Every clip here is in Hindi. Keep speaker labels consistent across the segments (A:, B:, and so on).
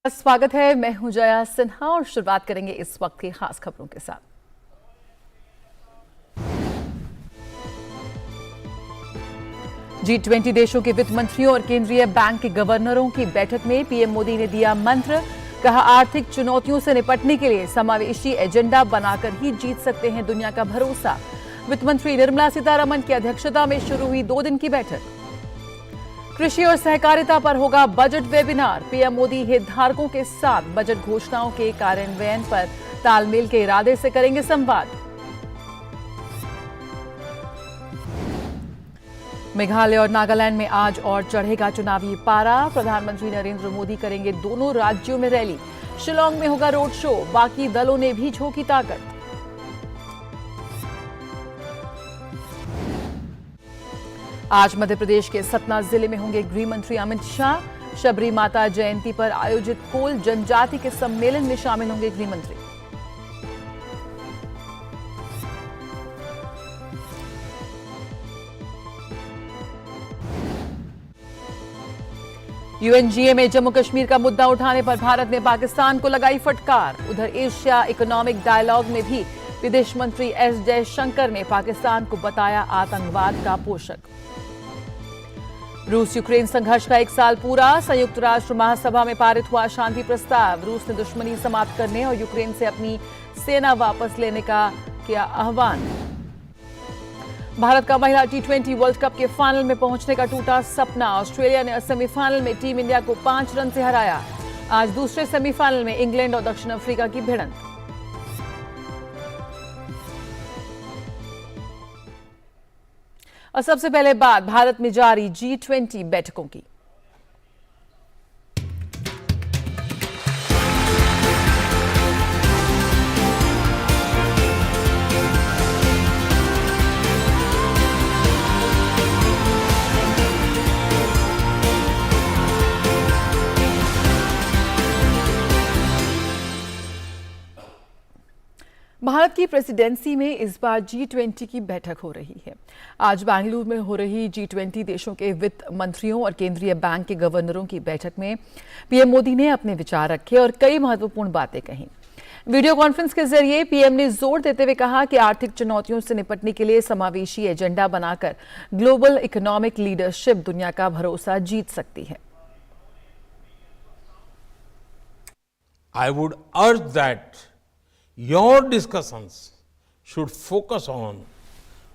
A: स्वागत है। मैं हूं जया सिन्हा और शुरुआत करेंगे इस वक्त की खास खबरों के साथ। G20 देशों के वित्त मंत्रियों और केंद्रीय बैंक के गवर्नरों की बैठक में पीएम मोदी ने दिया मंत्र। कहा, आर्थिक चुनौतियों से निपटने के लिए समावेशी एजेंडा बनाकर ही जीत सकते हैं दुनिया का भरोसा। वित्त मंत्री निर्मला सीतारमण की अध्यक्षता में शुरू हुई 2 दिन की बैठक। कृषि और सहकारिता पर होगा बजट वेबिनार। पीएम मोदी हितधारकों के साथ बजट घोषणाओं के कार्यान्वयन पर तालमेल के इरादे से करेंगे संवाद। मेघालय और नागालैंड में आज और चढ़ेगा चुनावी पारा। प्रधानमंत्री नरेंद्र मोदी करेंगे दोनों राज्यों में रैली। शिलांग में होगा रोड शो। बाकी दलों ने भी झोंकी ताकत। आज मध्य प्रदेश के सतना जिले में होंगे गृह मंत्री अमित शाह। शबरी माता जयंती पर आयोजित कोल जनजाति के सम्मेलन में शामिल होंगे गृह मंत्री। यूएनजीए में जम्मू कश्मीर का मुद्दा उठाने पर भारत ने पाकिस्तान को लगाई फटकार। उधर एशिया इकोनॉमिक डायलॉग में भी विदेश मंत्री एस जयशंकर ने पाकिस्तान को बताया आतंकवाद का पोषक। रूस यूक्रेन संघर्ष का 1 साल पूरा। संयुक्त राष्ट्र महासभा में पारित हुआ शांति प्रस्ताव। रूस ने दुश्मनी समाप्त करने और यूक्रेन से अपनी सेना वापस लेने का किया आह्वान। भारत का महिला T20 वर्ल्ड कप के फाइनल में पहुंचने का टूटा सपना। ऑस्ट्रेलिया ने सेमीफाइनल में टीम इंडिया को 5 रन से हराया। आज दूसरे सेमीफाइनल में इंग्लैंड और दक्षिण अफ्रीका की भिड़ंत। और सबसे पहले बात भारत में जारी G20 बैठकों की। भारत की प्रेसिडेंसी में इस बार G20 की बैठक हो रही है। आज बेंगलुरु में हो रही G20 देशों के वित्त मंत्रियों और केंद्रीय बैंक के गवर्नरों की बैठक में पीएम मोदी ने अपने विचार रखे और कई महत्वपूर्ण बातें कहीं। वीडियो कॉन्फ्रेंस के जरिए पीएम ने जोर देते हुए कहा कि आर्थिक चुनौतियों से निपटने के लिए समावेशी एजेंडा बनाकर ग्लोबल इकोनॉमिक लीडरशिप दुनिया का भरोसा जीत सकती है।
B: I would urge that your discussions should focus on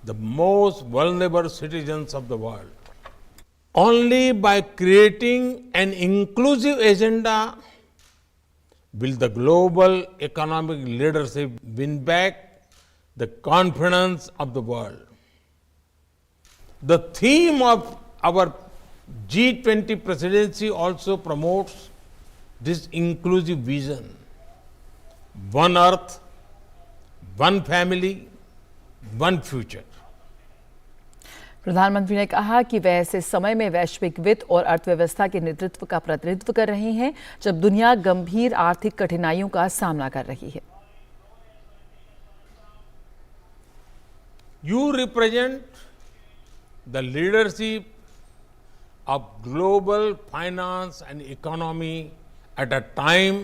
B: the most vulnerable citizens of the world. Only by creating an inclusive agenda will the global economic leadership win back the confidence of the world. The theme of our G20 presidency also promotes this inclusive vision. One earth, one family, one future.
A: प्रधानमंत्री ने कहा कि वे ऐसे समय में वैश्विक वित्त और अर्थव्यवस्था के नेतृत्व का प्रतिनिधित्व कर रहे हैं जब दुनिया गंभीर आर्थिक कठिनाइयों का सामना कर रही है।
B: You represent the leadership of global finance and economy at a time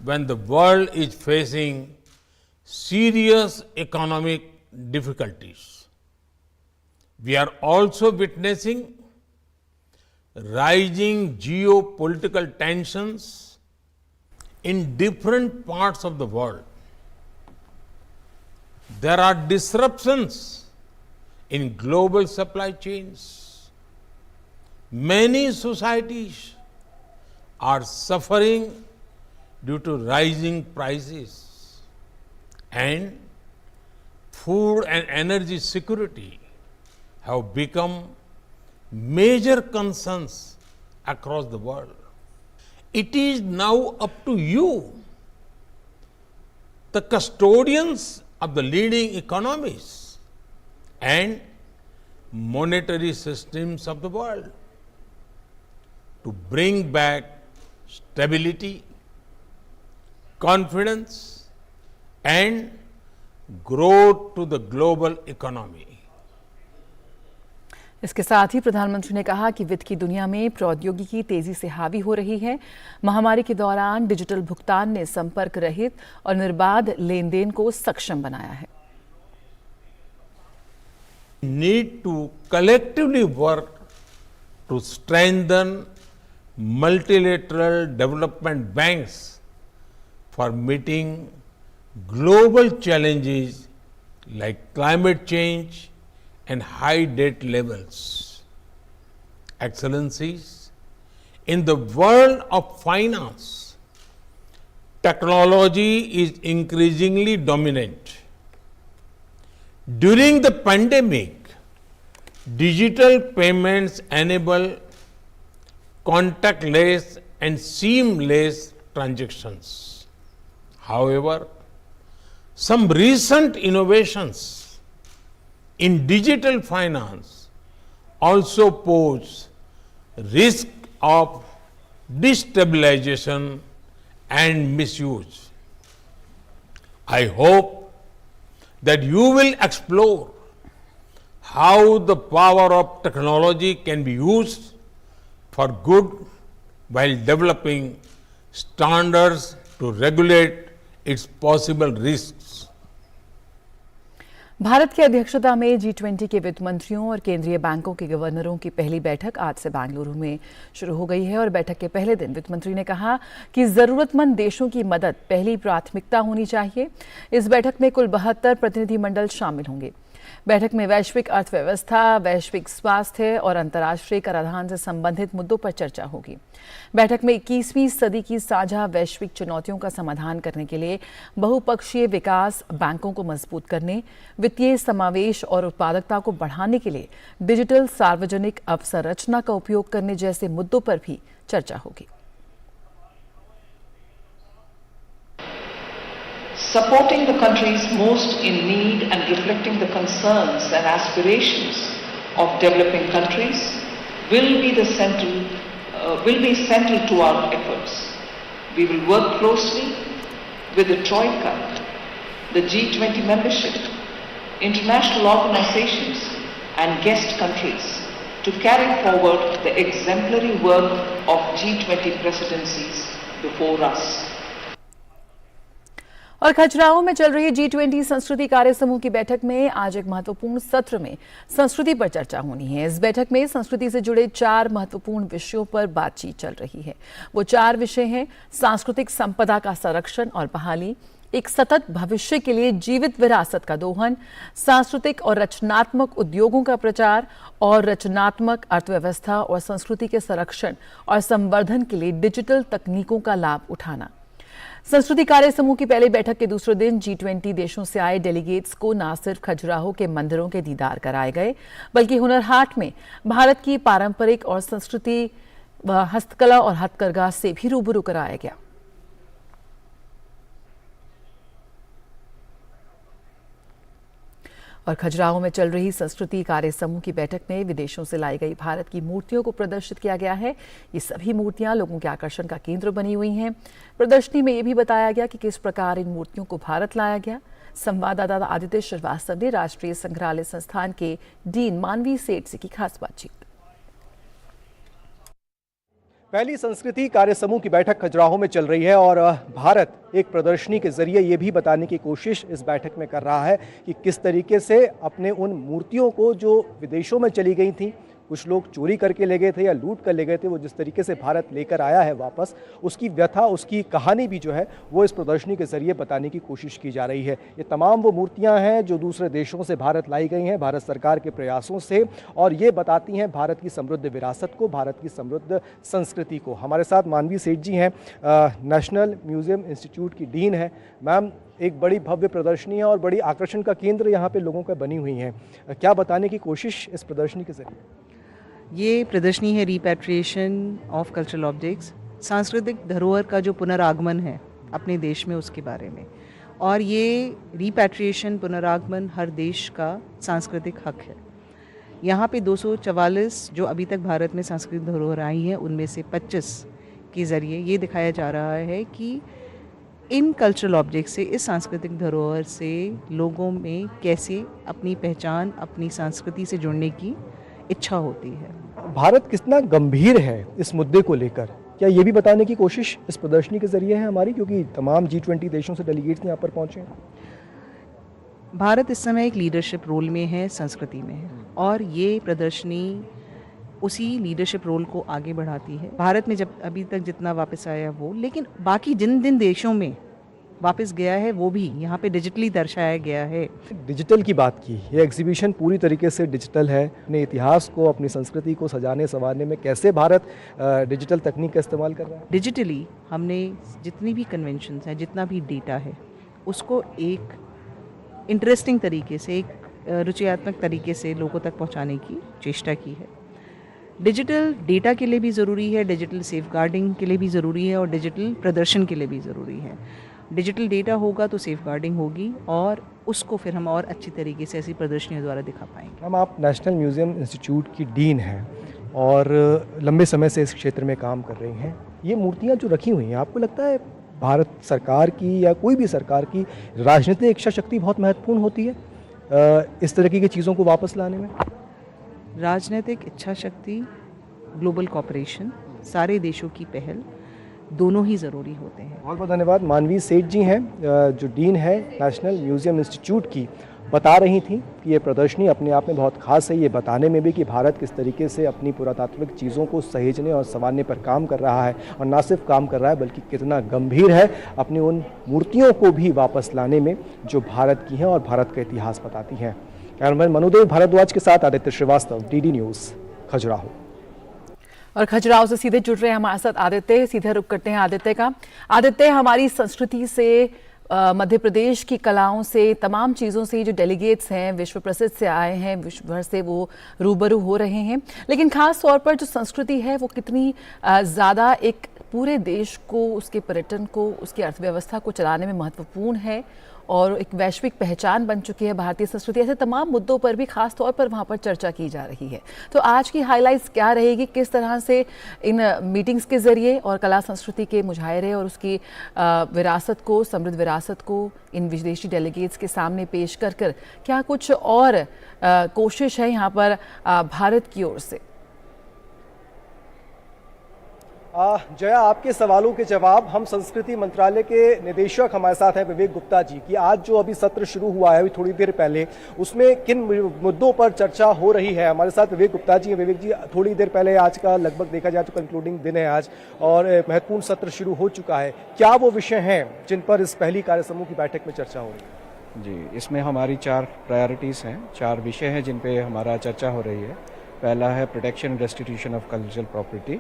B: when the world is facing serious economic difficulties. We are also witnessing rising geopolitical tensions in different parts of the world. There are disruptions in global supply chains. Many societies are suffering due to rising prices, and food and energy security have become major concerns across the world. It is now up to you, the custodians of the leading economies and monetary systems of the world, to bring back stability, confidence and growth to the global economy.
A: इसके साथ ही प्रधानमंत्री ने कहा कि वित्त की दुनिया में प्रौद्योगिकी तेजी से हावी हो रही है। महामारी के दौरान डिजिटल भुगतान ने संपर्क रहित और निर्बाध लेन देन को सक्षम बनाया है।
B: Need to collectively work to strengthen multilateral development banks for meeting global challenges like climate change and high debt levels. Excellencies, in the world of finance, technology is increasingly dominant. During the pandemic, digital payments enable contactless and seamless transactions. However, some recent innovations in digital finance also pose risk of destabilization and misuse. I hope that you will explore how the power of technology can be used for good while developing standards to regulate its possible risks.
A: Bharat की अध्यक्षता में G20 के वित्त मंत्रियों और केंद्रीय बैंकों के गवर्नरों की पहली बैठक आज से बेंगलुरु में शुरू हो गई है और बैठक के पहले दिन वित्त मंत्री ने कहा कि जरूरतमंद देशों की मदद पहली प्राथमिकता होनी चाहिए। इस बैठक में कुल 72 प्रतिनिधिमंडल शामिल होंगे। बैठक में वैश्विक अर्थव्यवस्था, वैश्विक स्वास्थ्य और अंतर्राष्ट्रीय कराधान से संबंधित मुद्दों पर चर्चा होगी। बैठक में 21वीं सदी की साझा वैश्विक चुनौतियों का समाधान करने के लिए बहुपक्षीय विकास, बैंकों को मजबूत करने, वित्तीय समावेश और उत्पादकता को बढ़ाने के लिए डिजिटल सार्वजनिक अवसंरचना का उपयोग करने जैसे मुद्दों पर भी चर्चा होगी।
C: Supporting the countries most in need and reflecting the concerns and aspirations of developing countries will be central to our efforts. We will work closely with the Troika, the G20 membership, international organizations and guest countries to carry forward the exemplary work of G20 presidencies before us.
A: और खजुराहो में चल रही G20 संस्कृति कार्य समूह की बैठक में आज एक महत्वपूर्ण सत्र में संस्कृति पर चर्चा होनी है। इस बैठक में संस्कृति से जुड़े 4 महत्वपूर्ण विषयों पर बातचीत चल रही है। वो 4 विषय हैं: सांस्कृतिक संपदा का संरक्षण और बहाली, एक सतत भविष्य के लिए जीवित विरासत का दोहन, सांस्कृतिक और रचनात्मक उद्योगों का प्रचार और रचनात्मक अर्थव्यवस्था और संस्कृति के संरक्षण और संवर्धन के लिए डिजिटल तकनीकों का लाभ उठाना। संस्कृति कार्य समूह की पहली बैठक के दूसरे दिन G20 देशों से आए डेलीगेट्स को न सिर्फ खजुराहो के मंदिरों के दीदार कराए गए, बल्कि हुनर हाट में भारत की पारंपरिक और संस्कृति, हस्तकला और हथकरघा से भी रूबरू कराया गया। और खजुराहो में चल रही संस्कृति कार्य समूह की बैठक में विदेशों से लाई गई भारत की मूर्तियों को प्रदर्शित किया गया है। ये सभी मूर्तियां लोगों के आकर्षण का केंद्र बनी हुई हैं। प्रदर्शनी में ये भी बताया गया कि किस प्रकार इन मूर्तियों को भारत लाया गया। संवाददाता आदित्य श्रीवास्तव ने राष्ट्रीय संग्रहालय संस्थान के डीन मानवी सेठ से की खास बातचीत।
D: पहली संस्कृति कार्य समूह की बैठक खजुराहो में चल रही है और भारत एक प्रदर्शनी के जरिए ये भी बताने की कोशिश इस बैठक में कर रहा है कि किस तरीके से अपने उन मूर्तियों को जो विदेशों में चली गई थी, कुछ लोग चोरी करके ले गए थे या लूट कर ले गए थे, वो जिस तरीके से भारत लेकर आया है वापस, उसकी व्यथा, उसकी कहानी भी जो है वो इस प्रदर्शनी के जरिए बताने की कोशिश की जा रही है। ये तमाम वो मूर्तियां हैं जो दूसरे देशों से भारत लाई गई हैं भारत सरकार के प्रयासों से, और ये बताती हैं भारत की समृद्ध विरासत को, भारत की समृद्ध संस्कृति को। हमारे साथ मानवी सेठ जी हैं, नेशनल म्यूजियम इंस्टीट्यूट की डीन है। मैम, एक बड़ी भव्य प्रदर्शनी है और बड़ी आकर्षण का केंद्र यहाँ पे लोगों का बनी हुई है, क्या बताने की कोशिश इस प्रदर्शनी के जरिए?
E: ये प्रदर्शनी है रिपैट्रिएशन ऑफ कल्चरल ऑब्जेक्ट्स, सांस्कृतिक धरोहर का जो पुनरागमन है अपने देश में उसके बारे में। और ये रिपैट्रिएशन, पुनरागमन हर देश का सांस्कृतिक हक है। यहाँ पे 244 जो अभी तक भारत में सांस्कृतिक धरोहर आई हैं, उनमें से 25 के ज़रिए ये दिखाया जा रहा है कि इन कल्चरल ऑब्जेक्ट से, इस सांस्कृतिक धरोहर से लोगों में कैसे अपनी पहचान, अपनी संस्कृति से जुड़ने की इच्छा होती है।
D: भारत कितना गंभीर है इस मुद्दे को लेकर, क्या ये भी बताने की कोशिश इस प्रदर्शनी के जरिए है हमारी, क्योंकि तमाम G20 देशों से डेलीगेट्स यहाँ पर पहुंचे हैं?
E: भारत इस समय एक लीडरशिप रोल में है, संस्कृति में है, और ये प्रदर्शनी उसी लीडरशिप रोल को आगे बढ़ाती है। भारत में जब अभी तक जितना वापस आया वो, लेकिन बाकी जिन देशों में वापस गया है वो भी यहाँ पे डिजिटली दर्शाया गया है।
D: डिजिटल की बात की, ये एग्जीबिशन पूरी तरीके से डिजिटल है। अपने इतिहास को, अपनी संस्कृति को सजाने संवारने में कैसे भारत डिजिटल तकनीक का इस्तेमाल कर रहा है?
E: डिजिटली हमने जितनी भी कन्वेंशंस हैं, जितना भी डेटा है, उसको एक इंटरेस्टिंग तरीके से, एक रुचियात्मक तरीके से लोगों तक पहुंचाने की चेष्टा की है। डिजिटल डेटा के लिए भी ज़रूरी है, डिजिटल सेफगार्डिंग के लिए भी ज़रूरी है, और डिजिटल प्रदर्शन के लिए भी ज़रूरी है। डिजिटल डेटा होगा तो सेफगार्डिंग होगी, और उसको फिर हम और अच्छी तरीके से ऐसी प्रदर्शनियों द्वारा दिखा पाएंगे।
D: हम आप नेशनल म्यूज़ियम इंस्टीट्यूट की डीन हैं और लंबे समय से इस क्षेत्र में काम कर रही हैं। ये मूर्तियाँ जो रखी हुई हैं, आपको लगता है भारत सरकार की या कोई भी सरकार की राजनीतिक इच्छा शक्ति बहुत महत्वपूर्ण होती है इस तरह की चीज़ों को वापस लाने में?
E: राजनीतिक इच्छा शक्ति, ग्लोबल कॉपरेशन, सारे देशों की पहल, दोनों ही ज़रूरी होते हैं।
D: बहुत बहुत धन्यवाद। मानवी सेठ जी हैं जो डीन है नेशनल म्यूज़ियम इंस्टीट्यूट की, बता रही थी कि ये प्रदर्शनी अपने आप में बहुत खास है, ये बताने में भी कि भारत किस तरीके से अपनी पुरातात्विक चीज़ों को सहेजने और संवारने पर काम कर रहा है, और न सिर्फ काम कर रहा है बल्कि कितना गंभीर है अपनी उन मूर्तियों को भी वापस लाने में जो भारत की हैं और भारत का इतिहास बताती हैं। कैमरामैन मनुदेव भारद्वाज के साथ आदित्य श्रीवास्तव, DD न्यूज़, खजुराहो।
A: और खजुराहो से सीधे जुड़ रहे हैं हमारे साथ आदित्य। सीधे रुक करते हैं आदित्य का। आदित्य, हमारी संस्कृति से, मध्य प्रदेश की कलाओं से, तमाम चीज़ों से जो डेलीगेट्स हैं विश्व प्रसिद्ध से आए हैं, विश्व भर से वो रूबरू हो रहे हैं, लेकिन खास तौर पर जो संस्कृति है वो कितनी ज़्यादा एक पूरे देश को, उसके पर्यटन को, उसकी अर्थव्यवस्था को चलाने में महत्वपूर्ण है और एक वैश्विक पहचान बन चुकी है भारतीय संस्कृति। ऐसे तमाम मुद्दों पर भी खास तौर पर वहाँ पर चर्चा की जा रही है। तो आज की हाइलाइट्स क्या रहेगी, किस तरह से इन मीटिंग्स के जरिए और कला संस्कृति के मुजाहरे और उसकी विरासत को, समृद्ध विरासत को इन विदेशी डेलीगेट्स के सामने पेश कर क्या कुछ और कोशिश है यहाँ पर भारत की ओर से?
D: जया, आपके सवालों के जवाब हम संस्कृति मंत्रालय के निदेशक हमारे साथ हैं विवेक गुप्ता जी की। आज जो अभी सत्र शुरू हुआ है अभी थोड़ी देर पहले, उसमें किन मुद्दों पर चर्चा हो रही है? हमारे साथ विवेक गुप्ता जी हैं। विवेक जी, थोड़ी देर पहले आज का लगभग देखा जाए तो कंक्लूडिंग दिन है आज, और महत्वपूर्ण सत्र शुरू हो चुका है। क्या वो विषय हैं जिन पर इस पहली कार्यसमूह की बैठक में चर्चा हो रही है?
F: जी, इसमें हमारी 4 प्रायोरिटीज़ हैं, 4 विषय हैं जिन पे हमारा चर्चा हो रही है। पहला है protection and restitution of cultural property,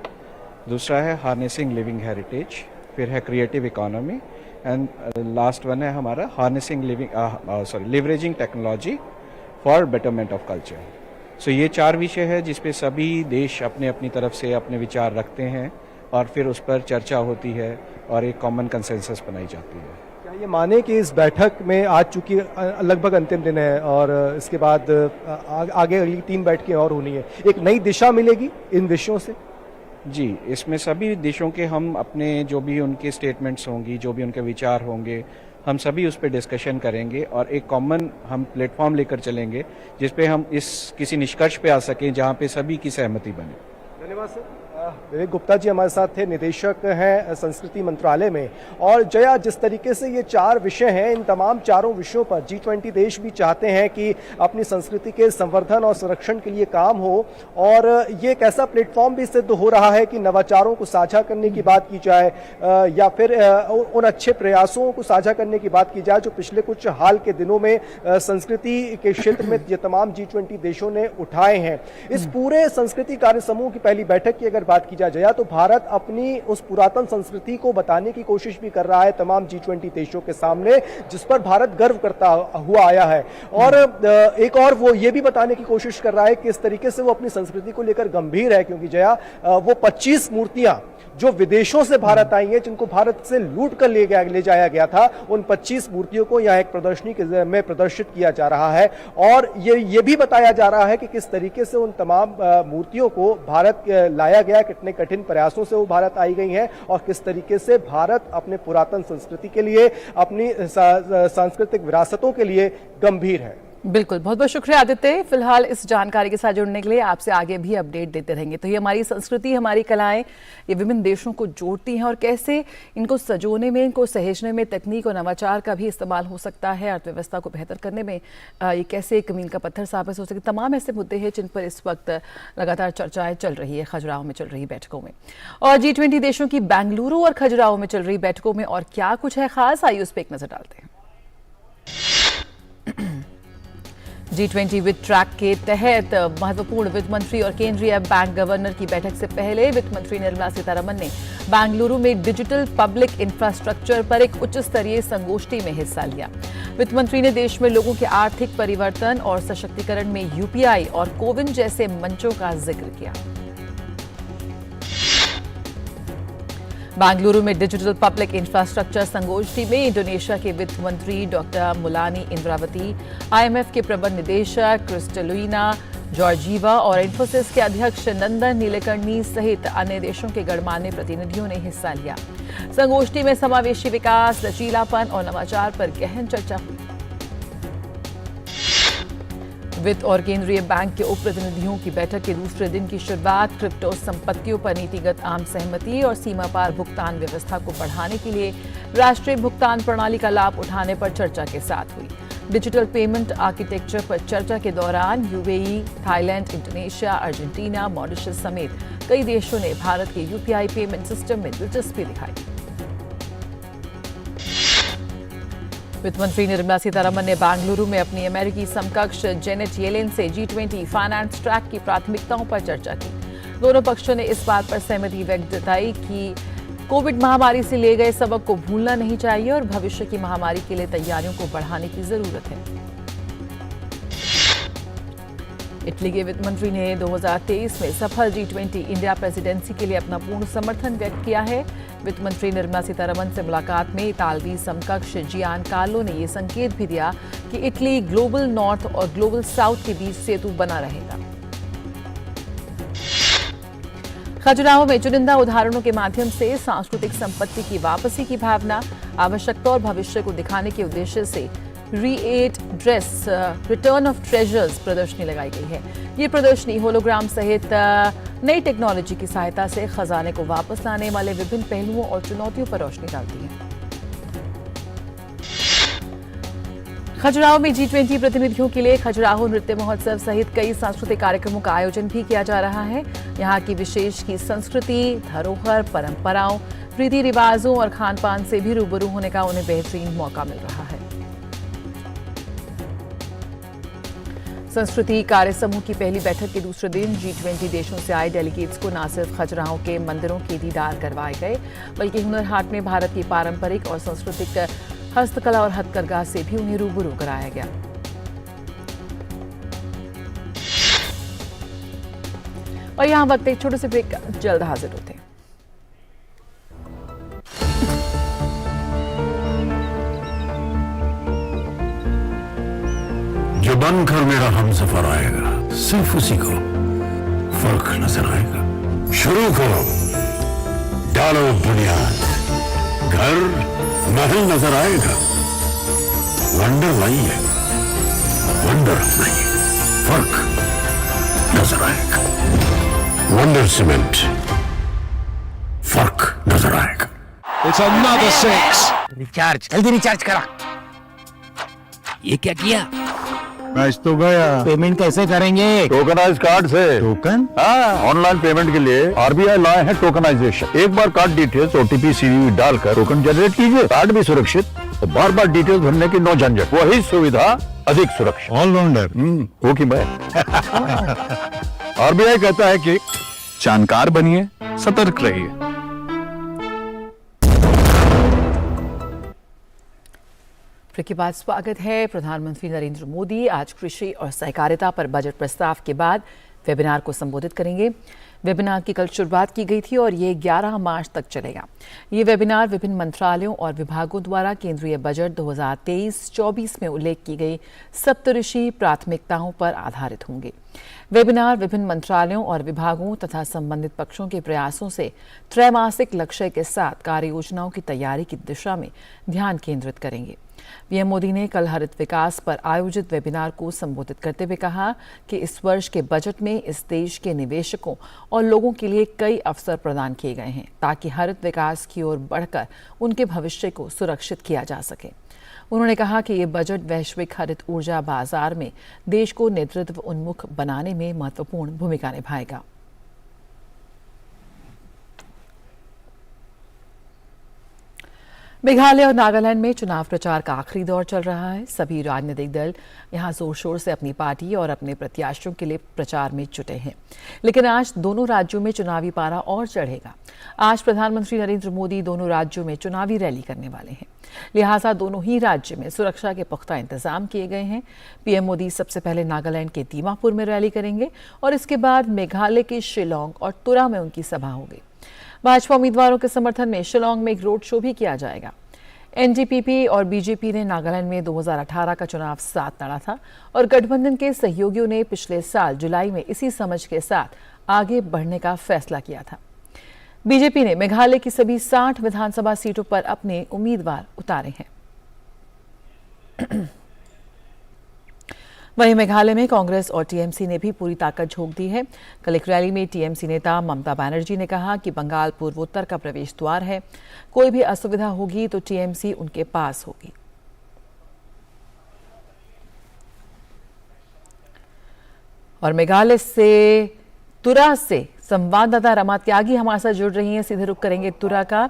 F: दूसरा है हार्नेसिंग लिविंग हेरिटेज, फिर है creative economy, and last one है हमारा harnessing leveraging technology for betterment of culture. So ये 4 विषय है जिस पे सभी देश अपने अपनी तरफ से अपने विचार रखते हैं और फिर उस पर चर्चा होती है और एक कॉमन कंसेंसस बनाई जाती है।
D: क्या ये माने कि इस बैठक में आज चूंकि लगभग अंतिम दिन है और इसके बाद आगे अगली 3 बैठकें और होनी है, एक नई दिशा मिलेगी इन विषयों से?
F: जी, इसमें सभी देशों के हम अपने जो भी उनके स्टेटमेंट्स होंगी, जो भी उनके विचार होंगे, हम सभी उस पर डिस्कशन करेंगे और एक कॉमन हम प्लेटफॉर्म लेकर चलेंगे जिस पे हम इस किसी निष्कर्ष पे आ सकें जहां पे सभी की सहमति बने।
D: धन्यवाद सर। विवेक गुप्ता जी हमारे साथ थे, निदेशक हैं संस्कृति मंत्रालय में। और जया, जिस तरीके से ये 4 विषय हैं, इन तमाम चारों विषयों पर G20 देश भी चाहते हैं कि अपनी संस्कृति के संवर्धन और संरक्षण के लिए काम हो, और ये एक ऐसा प्लेटफॉर्म भी सिद्ध हो रहा है कि नवाचारों को साझा करने की बात की जाए या फिर उन अच्छे प्रयासों को साझा करने की बात की जाए जो पिछले कुछ हाल के दिनों में संस्कृति के क्षेत्र में ये तमाम G20 देशों ने उठाए हैं। इस पूरे संस्कृति कार्य समूह की पहली बैठक की अगर बात की जाए तो भारत अपनी उस पुरातन संस्कृति को बताने की कोशिश भी कर रहा है तमाम G20 देशों के सामने, जिस पर भारत गर्व करता हुआ आया है, और एक और वो ये भी बताने की कोशिश कर रहा है कि इस तरीके से वो अपनी संस्कृति को लेकर गंभीर है, क्योंकि जया वो 25 मूर्तियां जो विदेशों से भारत आई हैं, जिनको भारत से लूट कर ले जाया गया था, उन 25 मूर्तियों को यहाँ एक प्रदर्शनी में प्रदर्शित किया जा रहा है, और ये भी बताया जा रहा है कि किस तरीके से उन तमाम मूर्तियों को भारत लाया गया, कितने कठिन प्रयासों से वो भारत आई गई हैं, और किस तरीके से भारत अपने पुरातन संस्कृति के लिए, अपनी सांस्कृतिक विरासतों के लिए गंभीर है।
A: बिल्कुल, बहुत बहुत शुक्रिया आदित्य। फिलहाल इस जानकारी के साथ जुड़ने के लिए। आपसे आगे भी अपडेट देते रहेंगे। तो ये हमारी संस्कृति, हमारी कलाएं, ये विभिन्न देशों को जोड़ती हैं और कैसे इनको सजोने में, इनको सहेजने में तकनीक और नवाचार का भी इस्तेमाल हो सकता है, अर्थव्यवस्था को बेहतर करने में ये कैसे एक मील का पत्थर साबित हो सके। तमाम ऐसे मुद्दे हैं जिन पर इस वक्त लगातार चर्चाएं चल रही है खजुराहो में चल रही बैठकों में। और G20 देशों की बेंगलुरु और खजुराहो में चल रही बैठकों में और क्या कुछ है खास, आइए उस पर एक नजर डालते हैं। G20 वित्त ट्रैक के तहत महत्वपूर्ण वित्त मंत्री और केंद्रीय बैंक गवर्नर की बैठक से पहले वित्त मंत्री निर्मला सीतारमण ने बेंगलुरु में डिजिटल पब्लिक इंफ्रास्ट्रक्चर पर एक उच्च स्तरीय संगोष्ठी में हिस्सा लिया। वित्त मंत्री ने देश में लोगों के आर्थिक परिवर्तन और सशक्तिकरण में UPI और कोविन जैसे मंचों का जिक्र किया। बेंगलुरु में डिजिटल पब्लिक इंफ्रास्ट्रक्चर संगोष्ठी में इंडोनेशिया के वित्त मंत्री डॉक्टर मुलानी इंद्रावती, IMF के प्रबंध निदेशक क्रिस्टलिना जॉर्जीवा और इन्फोसिस के अध्यक्ष नंदन नीलेकर्णी सहित अन्य देशों के गणमान्य प्रतिनिधियों ने हिस्सा लिया। संगोष्ठी में समावेशी विकास, लचीलापन और नवाचार पर गहन चर्चा हुई। वित्त और केंद्रीय बैंक के उप प्रतिनिधियों की बैठक के दूसरे दिन की शुरुआत क्रिप्टो संपत्तियों पर नीतिगत आम सहमति और सीमा पार भुगतान व्यवस्था को बढ़ाने के लिए राष्ट्रीय भुगतान प्रणाली का लाभ उठाने पर चर्चा के साथ हुई। डिजिटल पेमेंट आर्किटेक्चर पर चर्चा के दौरान UAE, Thailand, Indonesia, Argentina, Mauritius समेत कई देशों ने भारत के UPI पेमेंट सिस्टम में दिलचस्पी दिखाई। वित्त मंत्री निर्मला सीतारमण ने बेंगलुरु में अपनी अमेरिकी समकक्ष जेनेट येलेन से G20 फाइनेंस ट्रैक की प्राथमिकताओं पर चर्चा की। दोनों पक्षों ने इस बात पर सहमति व्यक्त जताई कि कोविड महामारी से लिए गए सबक को भूलना नहीं चाहिए और भविष्य की महामारी के लिए तैयारियों को बढ़ाने की जरूरत है। इटली के वित्त मंत्री ने 2023 में सफल G20 इंडिया प्रेसिडेंसी के लिए अपना पूर्ण समर्थन व्यक्त किया है। वित्त मंत्री निर्मला सीतारमण से मुलाकात में इतालवी समकक्ष जियान कार्लो ने यह संकेत भी दिया कि इटली ग्लोबल नॉर्थ और ग्लोबल साउथ के बीच सेतु बना रहेगा। खजुराहो में चुनिंदा उदाहरणों के माध्यम से सांस्कृतिक संपत्ति की वापसी की भावना, आवश्यकता और भविष्य को दिखाने के उद्देश्य से रीएट ड्रेस रिटर्न ऑफ ट्रेजर्स प्रदर्शनी लगाई गई है। ये प्रदर्शनी होलोग्राम सहित नई टेक्नोलॉजी की सहायता से खजाने को वापस लाने वाले विभिन्न पहलुओं और चुनौतियों पर रोशनी डालती है। खजुराहो में G20 प्रतिनिधियों के लिए खजुराहो नृत्य महोत्सव सहित कई सांस्कृतिक कार्यक्रमों का आयोजन भी किया जा रहा है। यहाँ की विशेष की संस्कृति, धरोहर, परंपराओं, रीति रिवाजों और खान पान से भी रूबरू होने का उन्हें बेहतरीन मौका मिल रहा है। संस्कृति कार्य समूह की पहली बैठक के दूसरे दिन G20 देशों से आए डेलीगेट्स को न सिर्फ खजुराहो के मंदिरों के दीदार करवाए गए, बल्कि हुनर हाट में भारत की पारंपरिक और सांस्कृतिक हस्तकला और हथकरघा से भी उन्हें रूबरू कराया गया। और यहाँ वक्त एक छोटे से ब्रेक का, जल्द हाजिर होते हैं।
G: जो बनकर मेरा हमसफर आएगा, सिर्फ उसी को फर्क नजर आएगा। शुरू करो, डालो बुनियाद, घर महल नजर आएगा। वंडर नहीं है, वंडर नहीं, फर्क नजर आएगा। वंडर सीमेंट, फर्क नजर आएगा।
H: It's another six.
I: रिचार्ज, जल्दी रिचार्ज करा। ये क्या किया?
J: मैच तो गया।
I: पेमेंट कैसे करेंगे?
J: टोकनाइज कार्ड से। टोकन? हाँ, ऑनलाइन पेमेंट के लिए RBI लाए हैं टोकनाइजेशन। एक बार कार्ड डिटेल्स OTP CVV डालकर टोकन जनरेट कीजिए। कार्ड भी सुरक्षित और बार बार डिटेल्स भरने की नो झंझट। वही सुविधा अधिक सुरक्षित। ऑलराउंडर हो कि मैं RBI कहता है कि जानकार बनिए, सतर्क रहिए।
A: ब्रेक के बाद स्वागत है। प्रधानमंत्री नरेंद्र मोदी आज कृषि और सहकारिता पर बजट प्रस्ताव के बाद वेबिनार को संबोधित करेंगे। वेबिनार की कल शुरुआत की गई थी और ये 11 मार्च तक चलेगा। ये वेबिनार विभिन्न मंत्रालयों और विभागों द्वारा केंद्रीय बजट 2023-24 में उल्लेख की गई सप्तऋषि प्राथमिकताओं पर आधारित होंगे। वेबिनार विभिन्न मंत्रालयों और विभागों तथा संबंधित पक्षों के प्रयासों से त्रैमासिक लक्ष्य के साथ कार्य योजनाओं की तैयारी की दिशा में ध्यान केंद्रित करेंगे। पीएम मोदी ने कल हरित विकास पर आयोजित वेबिनार को संबोधित करते हुए कहा कि इस वर्ष के बजट में इस देश के निवेशकों और लोगों के लिए कई अवसर प्रदान किए गए हैं ताकि हरित विकास की ओर बढ़कर उनके भविष्य को सुरक्षित किया जा सके। उन्होंने कहा कि ये बजट वैश्विक हरित ऊर्जा बाजार में देश को नेतृत्व उन्मुख बनाने में महत्वपूर्ण भूमिका निभाएगा। मेघालय और नागालैंड में चुनाव प्रचार का आखिरी दौर चल रहा है। सभी राजनीतिक दल यहां जोर शोर से अपनी पार्टी और अपने प्रत्याशियों के लिए प्रचार में जुटे हैं। लेकिन आज दोनों राज्यों में चुनावी पारा और चढ़ेगा। आज प्रधानमंत्री नरेंद्र मोदी दोनों राज्यों में चुनावी रैली करने वाले हैं, लिहाजा दोनों ही राज्य में सुरक्षा के पुख्ता इंतजाम किए गए हैं। पीएम मोदी सबसे पहले नागालैंड के दीमापुर में रैली करेंगे और इसके बाद मेघालय के शिलांग और तुरा में उनकी सभा होगी। भाजपा उम्मीदवारों के समर्थन में शिलांग में एक रोड शो भी किया जाएगा। एनडीपीपी और बीजेपी ने नागालैंड में 2018 का चुनाव साथ लड़ा था और गठबंधन के सहयोगियों ने पिछले साल जुलाई में इसी समझ के साथ आगे बढ़ने का फैसला किया था। बीजेपी ने मेघालय की सभी 60 विधानसभा सीटों पर अपने उम्मीदवार उतारे हैं। वहीं मेघालय में कांग्रेस और टीएमसी ने भी पूरी ताकत झोंक दी है। कल एक रैली में टीएमसी नेता ममता बनर्जी ने कहा कि बंगाल पूर्वोत्तर का प्रवेश द्वार है, कोई भी असुविधा होगी तो टीएमसी उनके पास होगी। और मेघालय से तुरा से संवाददाता रमा त्यागी हमारे साथ जुड़ रही हैं। सीधे रुख करेंगे तुरा का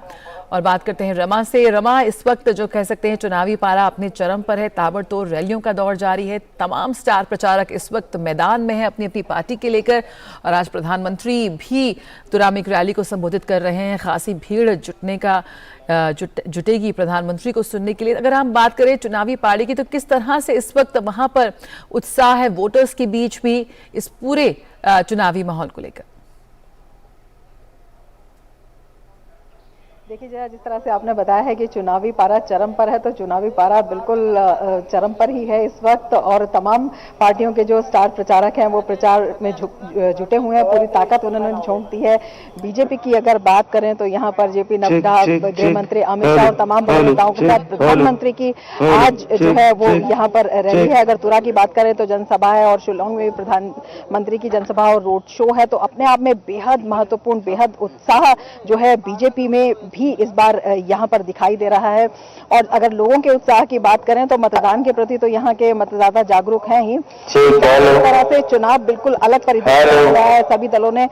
A: और बात करते हैं रमा से। रमा, इस वक्त जो कह सकते हैं चुनावी पारा अपने चरम पर है, ताबड़तोड़ रैलियों का दौर जारी है, तमाम स्टार प्रचारक इस वक्त मैदान में है अपनी अपनी पार्टी के लेकर और आज प्रधानमंत्री भी तुरा में एक रैली को संबोधित कर रहे हैं। खासी भीड़ जुटेगी प्रधानमंत्री को सुनने के लिए। अगर हम बात करें चुनावी पारी की तो किस तरह से इस वक्त वहां पर उत्साह है वोटर्स के बीच भी इस पूरे चुनावी माहौल को लेकर?
K: देखिए जया, जिस तरह से आपने बताया है कि चुनावी पारा चरम पर है, तो चुनावी पारा बिल्कुल चरम पर ही है इस वक्त और तमाम पार्टियों के जो स्टार प्रचारक हैं वो प्रचार में जुटे हुए हैं। पूरी ताकत उन्होंने झोंक दी है। बीजेपी की अगर बात करें तो यहाँ पर जेपी नड्डा, गृह मंत्री अमित शाह और तमाम बड़े नेताओं के साथ प्रधानमंत्री की आज जो है वो यहाँ पर रैली है। अगर तुरा की बात करें तो जनसभा है और शिलांग में भी प्रधानमंत्री की जनसभा और रोड शो है। तो अपने आप में बेहद महत्वपूर्ण, बेहद उत्साह जो है बीजेपी में भी इस बार यहाँ पर दिखाई दे रहा है। और अगर लोगों के उत्साह की बात करें तो मतदान के प्रति तो यहाँ के मतदाता जागरूक हैं ही। इस तरह से चुनाव बिल्कुल अलग परिदृश्य हो रहा है। सभी दलों ने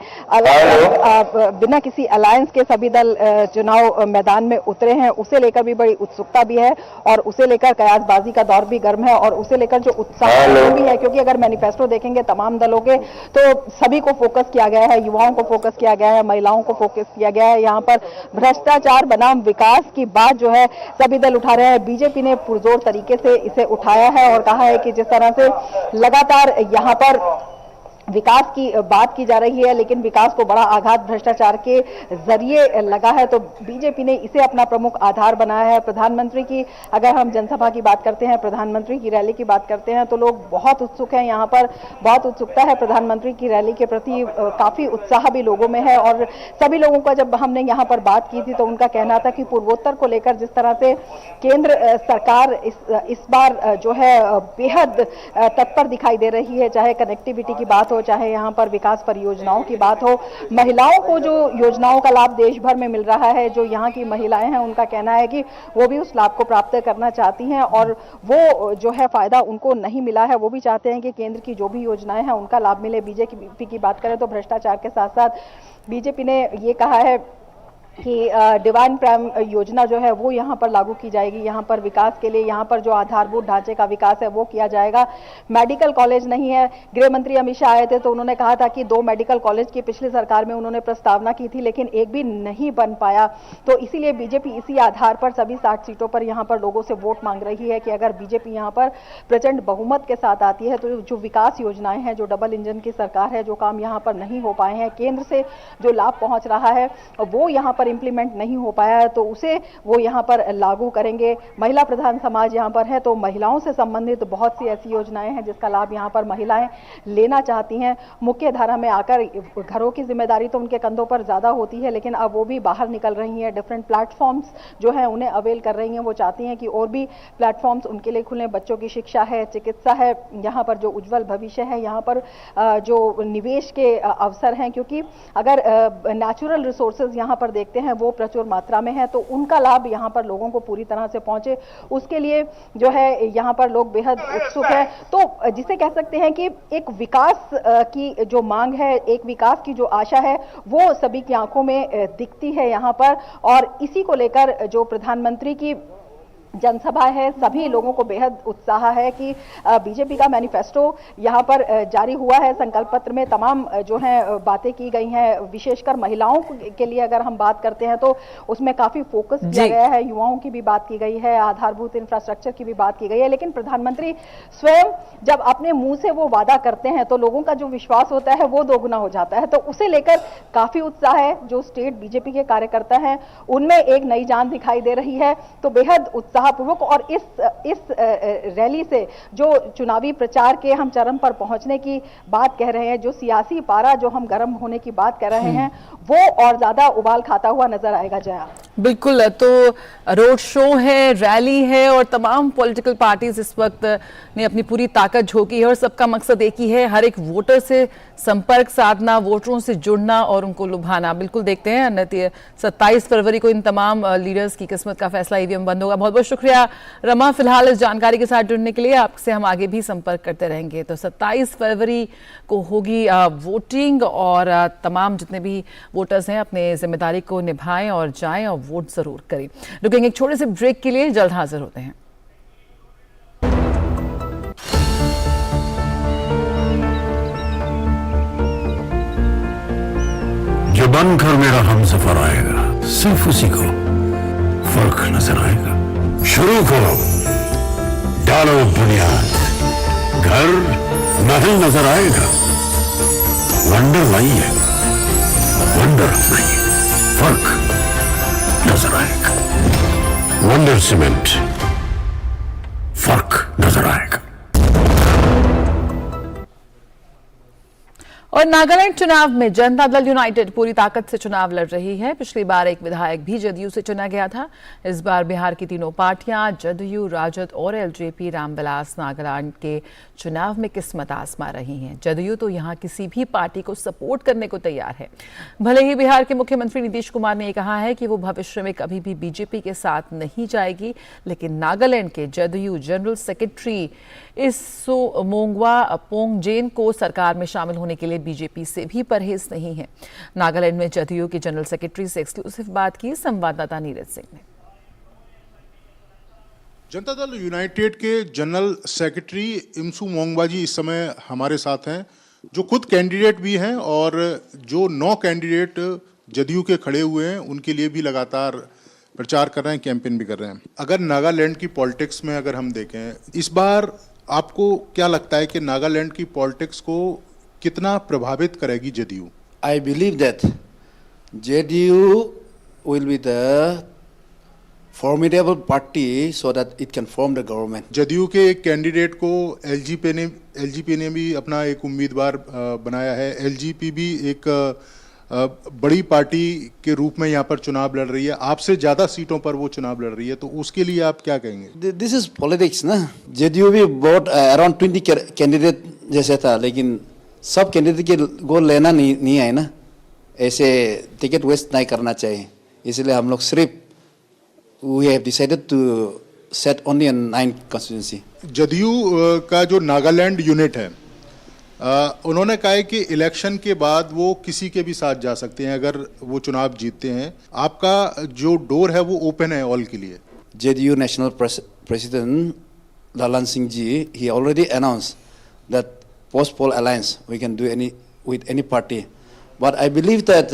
K: बिना किसी अलायंस के सभी दल चुनाव मैदान में उतरे हैं। उसे लेकर भी बड़ी उत्सुकता भी है और उसे लेकर कयासबाजी का दौर भी गर्म है और उसे लेकर जो उत्साह भी है, क्योंकि अगर मैनिफेस्टो देखेंगे तमाम दलों के तो सभी को फोकस किया गया है, युवाओं को फोकस किया गया है, महिलाओं को फोकस किया गया है। यहाँ पर भ्रष्टाचार बनाम विकास की बात जो है सभी दल उठा रहे हैं। बीजेपी ने पुरजोर तरीके से इसे उठाया है और कहा है कि जिस तरह से लगातार यहाँ पर विकास की बात की जा रही है लेकिन विकास को बड़ा आघात भ्रष्टाचार के जरिए लगा है, तो बीजेपी ने इसे अपना प्रमुख आधार बनाया है। प्रधानमंत्री की अगर हम जनसभा की बात करते हैं, प्रधानमंत्री की रैली की बात करते हैं तो लोग बहुत उत्सुक हैं। यहाँ पर बहुत उत्सुकता है प्रधानमंत्री की रैली के प्रति, काफी उत्साह भी लोगों में है। और सभी लोगों का जब हमने यहाँ पर बात की थी तो उनका कहना था कि पूर्वोत्तर को लेकर जिस तरह से केंद्र सरकार इस बार जो है बेहद तत्पर दिखाई दे रही है, चाहे कनेक्टिविटी की बात हो, चाहे यहाँ पर विकास परियोजनाओं की बात हो, महिलाओं को जो योजनाओं का लाभ देश भर में मिल रहा है, जो यहाँ की महिलाएं हैं उनका कहना है कि वो भी उस लाभ को प्राप्त करना चाहती हैं और वो जो है फायदा उनको नहीं मिला है, वो भी चाहते हैं कि केंद्र की जो भी योजनाएं हैं उनका लाभ मिले। बीजेपी की बात करें तो भ्रष्टाचार के साथ साथ बीजेपी ने ये कहा है कि डिवाइन प्राइम योजना जो है वो यहाँ पर लागू की जाएगी। यहाँ पर विकास के लिए यहाँ पर जो आधारभूत ढांचे का विकास है वो किया जाएगा। मेडिकल कॉलेज नहीं है, गृह मंत्री अमित शाह आए थे तो उन्होंने कहा था कि 2 मेडिकल कॉलेज की पिछली सरकार में उन्होंने प्रस्तावना की थी लेकिन एक भी नहीं बन पाया। तो इसीलिए बीजेपी इसी आधार पर सभी 60 सीटों पर यहाँ पर लोगों से वोट मांग रही है कि अगर बीजेपी यहाँ पर प्रचंड बहुमत के साथ आती है तो जो विकास योजनाएं हैं, जो डबल इंजन की सरकार है, जो काम यहाँ पर नहीं हो पाए हैं, केंद्र से जो लाभ पहुंच रहा है वो यहाँ पर पर इम्प्लीमेंट नहीं हो पाया है तो उसे वो यहाँ पर लागू करेंगे। महिला प्रधान समाज यहाँ पर है तो महिलाओं से संबंधित बहुत सी ऐसी योजनाएं हैं जिसका लाभ यहाँ पर महिलाएं लेना चाहती हैं। मुख्य धारा में आकर घरों की जिम्मेदारी तो उनके कंधों पर ज्यादा होती है, लेकिन अब वो भी बाहर निकल रही हैं, डिफरेंट प्लेटफॉर्म्स जो हैं उन्हें अवेल कर रही हैं। वो चाहती हैं कि और भी प्लेटफॉर्म्स उनके लिए खुलें। बच्चों की शिक्षा है, चिकित्सा है, यहाँ पर जो उज्जवल भविष्य है, यहाँ पर जो निवेश के अवसर हैं, क्योंकि अगर नेचुरल रिसोर्सेज यहाँ पर देखते हैं वो प्रचुर मात्रा में है तो उनका लाभ यहाँ पर लोगों को पूरी तरह से पहुंचे, उसके लिए जो है यहाँ पर लोग बेहद उत्सुक है। तो जिसे कह सकते हैं कि एक विकास की जो मांग है, एक विकास की जो आशा है वो सभी की आंखों में दिखती है यहाँ पर। और इसी को लेकर जो प्रधानमंत्री की जनसभा है, सभी लोगों को बेहद उत्साह है कि बीजेपी का मैनिफेस्टो यहाँ पर जारी हुआ है। संकल्प पत्र में तमाम जो है बातें की गई हैं, विशेषकर महिलाओं के लिए अगर हम बात करते हैं तो उसमें काफी फोकस किया गया है। युवाओं की भी बात की गई है, आधारभूत इंफ्रास्ट्रक्चर की भी बात की गई है। लेकिन प्रधानमंत्री स्वयं जब अपने मुंह से वो वादा करते हैं तो लोगों का जो विश्वास होता है वो दोगुना हो जाता है। तो उसे लेकर काफी उत्साह है। जो स्टेट बीजेपी के कार्यकर्ता हैं उनमें एक नई जान दिखाई दे रही है। तो बेहद उत्साह पूर्वक और इस रैली से जो चुनावी प्रचार के हम चरम पर पहुंचने की बात कह रहे हैं, जो सियासी पारा जो हम गर्म होने की बात कर रहे हैं, वो और ज्यादा उबाल खाता हुआ नजर आएगा। जया
A: बिल्कुल, तो रोड शो है, रैली है और तमाम पॉलिटिकल पार्टीज इस वक्त ने अपनी पूरी ताकत झोंकी है और सबका मकसद एक ही है, हर एक वोटर से संपर्क साधना, वोटरों से जुड़ना और उनको लुभाना। बिल्कुल देखते हैं 27 फरवरी को इन तमाम लीडर्स की किस्मत का फैसला ईवीएम बंद होगा। बहुत बहुत शुक्रिया रमा, फिलहाल इस जानकारी के साथ जुड़ने के लिए। आपसे हम आगे भी संपर्क करते रहेंगे। तो 27 फरवरी को होगी वोटिंग और तमाम जितने भी वोटर्स हैं अपने जिम्मेदारी को निभाएं और जाएं और वोट जरूर करें। रुकेंगे एक छोटे से ब्रेक के लिए, जल्द हाजिर होते हैं।
G: जो बनकर मेरा हमसफर आएगा सिर्फ उसी को फर्क नजर आएगा। शुरू करो, डालो बुनियाद, घर महल नजर आएगा। वंडर नहीं है, वंडर नहीं, फर्क नजर आएगा। वंडर सीमेंट, फर्क नजर आएगा।
A: और नागालैंड चुनाव में जनता दल यूनाइटेड पूरी ताकत से चुनाव लड़ रही है। पिछली बार एक विधायक भी जदयू से चुना गया था। इस बार बिहार की तीनों पार्टियां जदयू, राजद और एलजेपी रामविलास नागालैंड के चुनाव में किस्मत आजमा रही हैं। जदयू तो यहां किसी भी पार्टी को सपोर्ट करने को तैयार है। भले ही बिहार के मुख्यमंत्री नीतीश कुमार ने कहा है कि वो भविष्य में कभी भी बीजेपी के साथ नहीं जाएगी, लेकिन नागालैंड के जदयू जनरल सेक्रेटरी इसो मोंगवा पोंगजेन को सरकार में शामिल होने के लिए बीजेपी से भी परहेज नहीं है। नागालैंड में जदयू के जनरल सेक्रेटरी से एक्सक्लूसिव बात की संवाददाता नीरज सिंह ने।
L: जनता दल यूनाइटेड के जनरल सेक्रेटरी इमसू मोंगवा जी इस समय हमारे साथ हैं, जो खुद कैंडिडेट भी हैं और जो 9 कैंडिडेट जदयू के खड़े हुए हैं उनके लिए भी लगातार प्रचार कर रहे हैं, कैंपेन भी कर रहे हैं। अगर नागालैंड की पॉलिटिक्स में अगर हम देखें, इस बार आपको क्या लगता है कि नागालैंड की पॉलिटिक्स को कितना प्रभावित करेगी JDU?
M: I believe that JDU will be the formidable party so that it can form the government.
L: JDU के एक कैंडिडेट को एलजीपी ने भी अपना एक उम्मीदवार बनाया है। एलजीपी भी एक बड़ी पार्टी के रूप में यहाँ पर चुनाव लड़ रही है, आपसे ज्यादा सीटों पर वो चुनाव लड़ रही है, तो उसके लिए आप क्या कहेंगे?
M: This is politics ना। JDU भी बहुत अराउंड 20 कैंडिडेट जैसे था, लेकिन सब कैंडिडेट के गोल लेना नहीं है ना, ऐसे टिकट वेस्ट नहीं करना चाहिए। इसलिए हम लोग सिर्फ we have decided to set only on 9 constituency.
L: JDU का जो नागालैंड यूनिट है, उन्होंने कहा है कि इलेक्शन के बाद वो किसी के भी साथ जा सकते हैं अगर वो चुनाव जीतते हैं। आपका जो डोर है वो ओपन है ऑल के लिए।
M: JDU national president Lalan Singh ji, he already announced that post-poll alliance we can do with any party, but I believe that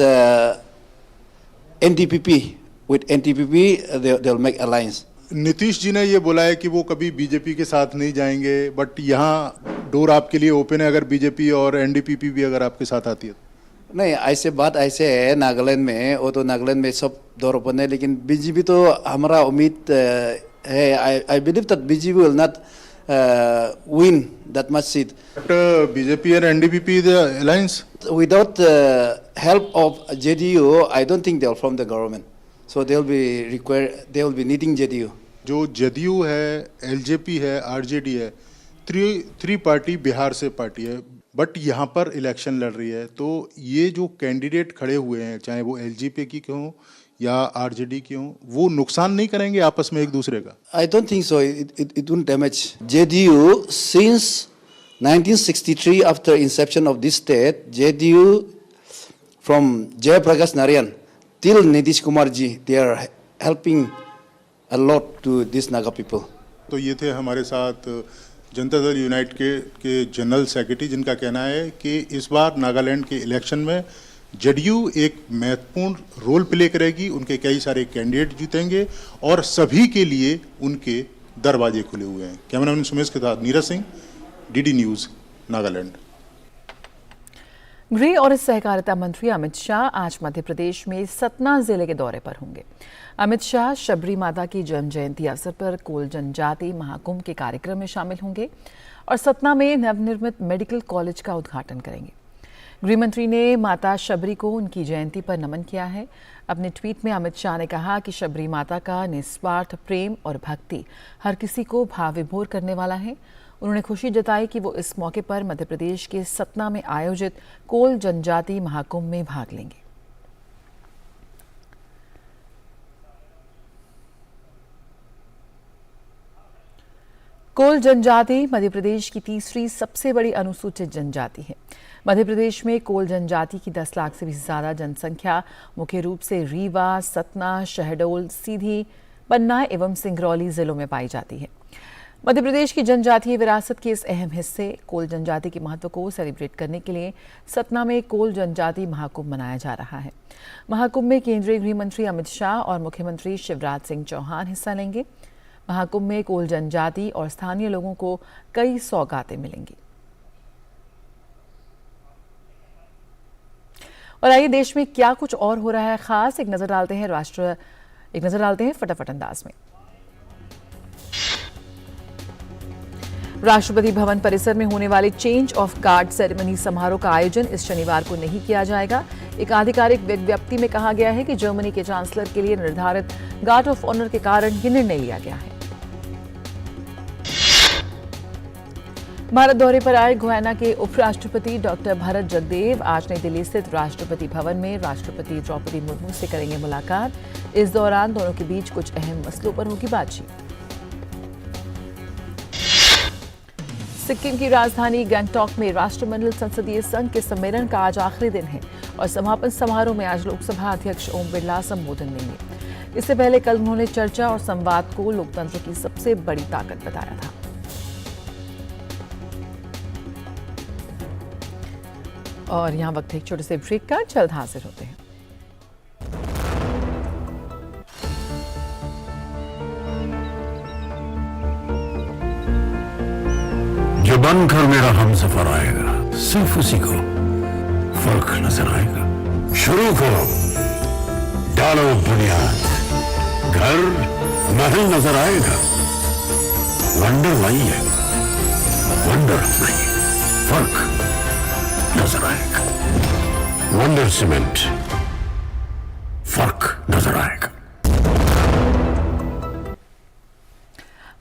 M: with NDPP they'll make alliance.
L: Nitish ji ने ये बोला है कि वो कभी बीजेपी के साथ नहीं जाएंगे, बट यहाँ डोर आपके लिए ओपन है अगर बीजेपी और एनडीपीपी भी अगर आपके साथ आती है।
M: नहीं, ऐसे बात ऐसे है नागालैंड में, वो तो नागालैंड में सब दौर ओपन है, लेकिन बीजेपी तो हमारा उम्मीद है, I believe that BJP will not win that much seat.
L: But BJP and NDPP the alliance
M: Without help of JDU, I don't think they'll form the government. So they'll be needing JDU.
L: जो JDU है, LJP है, RJD है, थ्री पार्टी बिहार से पार्टी है, बट यहाँ पर इलेक्शन लड़ रही है, तो ये जो कैंडिडेट खड़े हुए हैं, चाहे वो LJP की क्यों या RJD की हो, वो नुकसान नहीं करेंगे आपस में एक दूसरे का?
M: I don't think so. It won't damage. JDU since 1963, after inception of this state, JDU from Jayaprakash Narayan till Nitish Kumar ji, they are helping a lot to these Naga people.
L: तो ये थे हमारे साथ जनता दल यूनाइट के जनरल सेक्रेटरी, जिनका कहना है कि इस बार नागालैंड के इलेक्शन में जेडीयू एक महत्वपूर्ण रोल प्ले करेगी, उनके कई सारे कैंडिडेट जीतेंगे और सभी के लिए उनके दरवाजे खुले हुए हैं। कैमरामैन सुमेश के साथ नीरज सिंह, डीडी न्यूज, नागालैंड।
A: गृह और सहकारिता मंत्री अमित शाह आज मध्य प्रदेश में सतना जिले के दौरे पर होंगे। अमित शाह शबरी माता की जन्म जयंती अवसर पर कोल जनजाति महाकुंभ के कार्यक्रम में शामिल होंगे और सतना में नवनिर्मित मेडिकल कॉलेज का उद्घाटन करेंगे। गृह मंत्री ने माता शबरी को उनकी जयंती पर नमन किया है। अपने ट्वीट में अमित शाह ने कहा कि शबरी माता का निस्वार्थ प्रेम और भक्ति हर किसी को भाव विभोर करने वाला है। उन्होंने खुशी जताई कि वो इस मौके पर मध्य प्रदेश के सतना में आयोजित कोल जनजाति महाकुंभ में भाग लेंगे। कोल जनजाति मध्य प्रदेश की तीसरी सबसे बड़ी अनुसूचित जनजाति है। मध्य प्रदेश में कोल जनजाति की 10 लाख से भी ज्यादा जनसंख्या मुख्य रूप से रीवा, सतना, शहडोल, सीधी, पन्ना एवं सिंगरौली जिलों में पाई जाती है। मध्य प्रदेश की जनजातीय विरासत के इस अहम हिस्से कोल जनजाति के महत्व को सेलिब्रेट करने के लिए सतना में कोल जनजाति महाकुंभ मनाया जा रहा है। महाकुंभ में केंद्रीय गृह मंत्री अमित शाह और मुख्यमंत्री शिवराज सिंह चौहान हिस्सा लेंगे। महाकुंभ में कोल जनजाति और स्थानीय लोगों को कई सौगातें मिलेंगी। और आइए देश में क्या कुछ और हो रहा है खास, एक नजर डालते हैं फटाफट अंदाज में। राष्ट्रपति भवन परिसर में होने वाले चेंज ऑफ गार्ड सेरेमनी समारोह का आयोजन इस शनिवार को नहीं किया जाएगा। एक आधिकारिक विज्ञप्ति में कहा गया है कि जर्मनी के चांसलर के लिए निर्धारित गार्ड ऑफ ऑनर के कारण यह निर्णय लिया गया है। भारत दौरे पर आए गुयाना के उपराष्ट्रपति डॉक्टर भरत जगदेव आज नई दिल्ली स्थित राष्ट्रपति भवन में राष्ट्रपति द्रौपदी मुर्मू से करेंगे मुलाकात। इस दौरान दोनों के बीच कुछ अहम मसलों पर होगी बातचीत। सिक्किम की राजधानी गंगटोक में राष्ट्रमंडल संसदीय संघ के सम्मेलन का आज आखिरी दिन है और समापन समारोह में आज लोकसभा अध्यक्ष ओम बिरला संबोधन देंगे। इससे पहले कल उन्होंने चर्चा और संवाद को लोकतंत्र की सबसे बड़ी ताकत बताया था। और यहाँ वक्त है एक छोटे से ब्रेक का, जल्द हाजिर होते हैं।
G: जो बनकर मेरा हमसफर आएगा सिर्फ उसी को फर्क नजर आएगा। शुरू करो, डालो बुनियाद, घर महल नजर आएगा। वंडर नहीं है, वंडर नहीं, फर्क नजर आएगा। वंडर सीमेंट, फर्क नजर आएगा।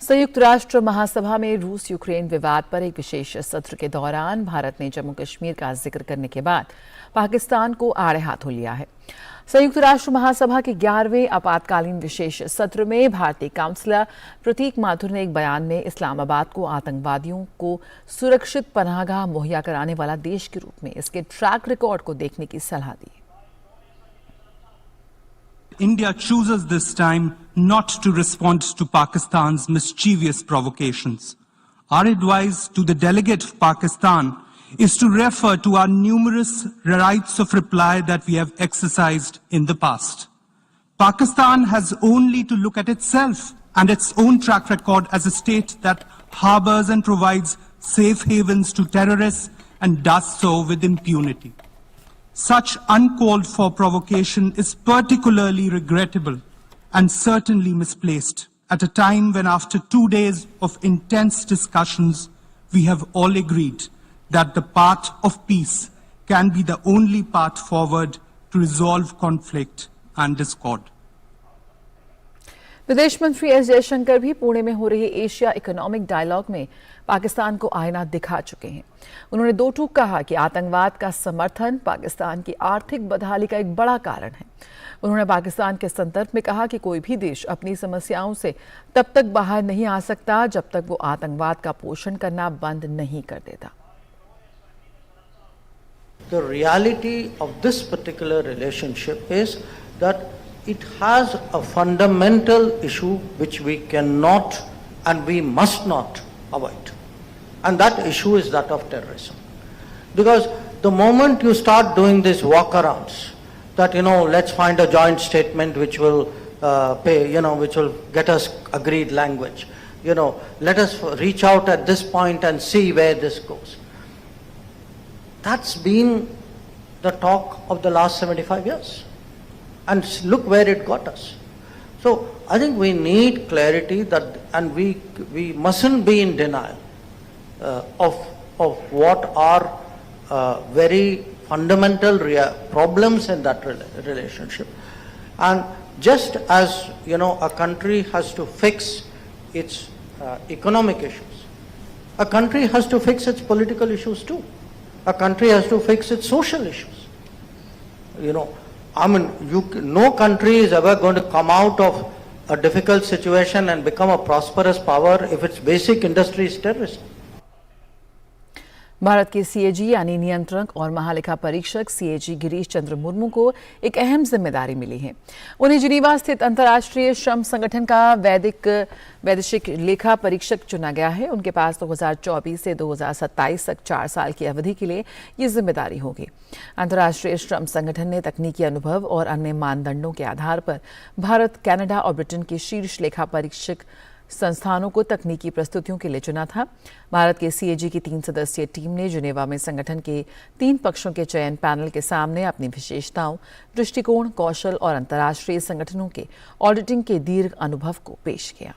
A: संयुक्त राष्ट्र महासभा में रूस यूक्रेन विवाद पर एक विशेष सत्र के दौरान भारत ने जम्मू कश्मीर का जिक्र करने के बाद पाकिस्तान को आड़े हाथों लिया है। संयुक्त राष्ट्र महासभा के 11वें आपातकालीन विशेष सत्र में भारतीय काउंसलर प्रतीक माथुर ने एक बयान में इस्लामाबाद को आतंकवादियों को सुरक्षित पनाहगाह मुहैया कराने वाला देश के रूप में इसके ट्रैक रिकॉर्ड को देखने की सलाह दी।
N: India chooses this time not to respond to Pakistan's mischievous provocations. Our advice to the delegate of Pakistan is to refer to our numerous rights of reply that we have exercised in the past. Pakistan has only to look at itself and its own track record as a state that harbors and provides safe havens to terrorists and does so with impunity. Such uncalled for provocation is particularly regrettable and certainly misplaced at a time when, after 2 days of intense discussions, we have all agreed that the path of peace can be the only path forward to resolve conflict and discord.
A: विदेश मंत्री एस जयशंकर भी पुणे में हो रही एशिया इकोनॉमिक डायलॉग में पाकिस्तान को आईना दिखा चुके हैं। उन्होंने दो टूक कहा कि आतंकवाद का समर्थन पाकिस्तान की आर्थिक बदहाली का एक बड़ा कारण है। उन्होंने पाकिस्तान के संदर्भ में कहा कि कोई भी देश अपनी समस्याओं से तब तक बाहर नहीं आ सकता जब तक वो आतंकवाद का पोषण करना बंद नहीं कर देता।
O: The reality of this particular relationship is that it has a fundamental issue which we cannot and we must not avoid. And that issue is that of terrorism. Because the moment you start doing these walkarounds, that, let's find a joint statement which will which will get us agreed language. Let us reach out at this point and see where this goes. That's been the talk of the last 75 years. And look where it got us. So I think we need clarity that, and we mustn't be in denial of what are very fundamental problems in that relationship. And just as a country has to fix its economic issues, a country has to fix its political issues too. A country has to fix its social issues. No country is ever going to come out of a difficult situation and become a prosperous power if its basic industry is terrorism.
A: Bharat के सीएजी यानी नियंत्रक और महालेखा परीक्षक सीएजी गिरीश चंद्र मुर्मू को एक अहम जिम्मेदारी मिली है। उन्हें जिनीवा स्थित अंतर्राष्ट्रीय श्रम संगठन का वैदेशिक लेखा परीक्षक चुना गया है। उनके पास 2024 से 2027 तक 4 साल की अवधि के लिए ये जिम्मेदारी होगी। अंतर्राष्ट्रीय श्रम संगठन ने तकनीकी अनुभव और अन्य मानदंडों के आधार पर भारत, कनाडा और ब्रिटेन के शीर्ष लेखा परीक्षक संस्थानों को तकनीकी प्रस्तुतियों के लिए चुना था। भारत के सीएजी की 3 सदस्यीय टीम ने जिनेवा में संगठन के 3 पक्षों के चयन पैनल के सामने अपनी विशेषताओं, दृष्टिकोण, कौशल और अंतर्राष्ट्रीय संगठनों के ऑडिटिंग के दीर्घ अनुभव को पेश किया।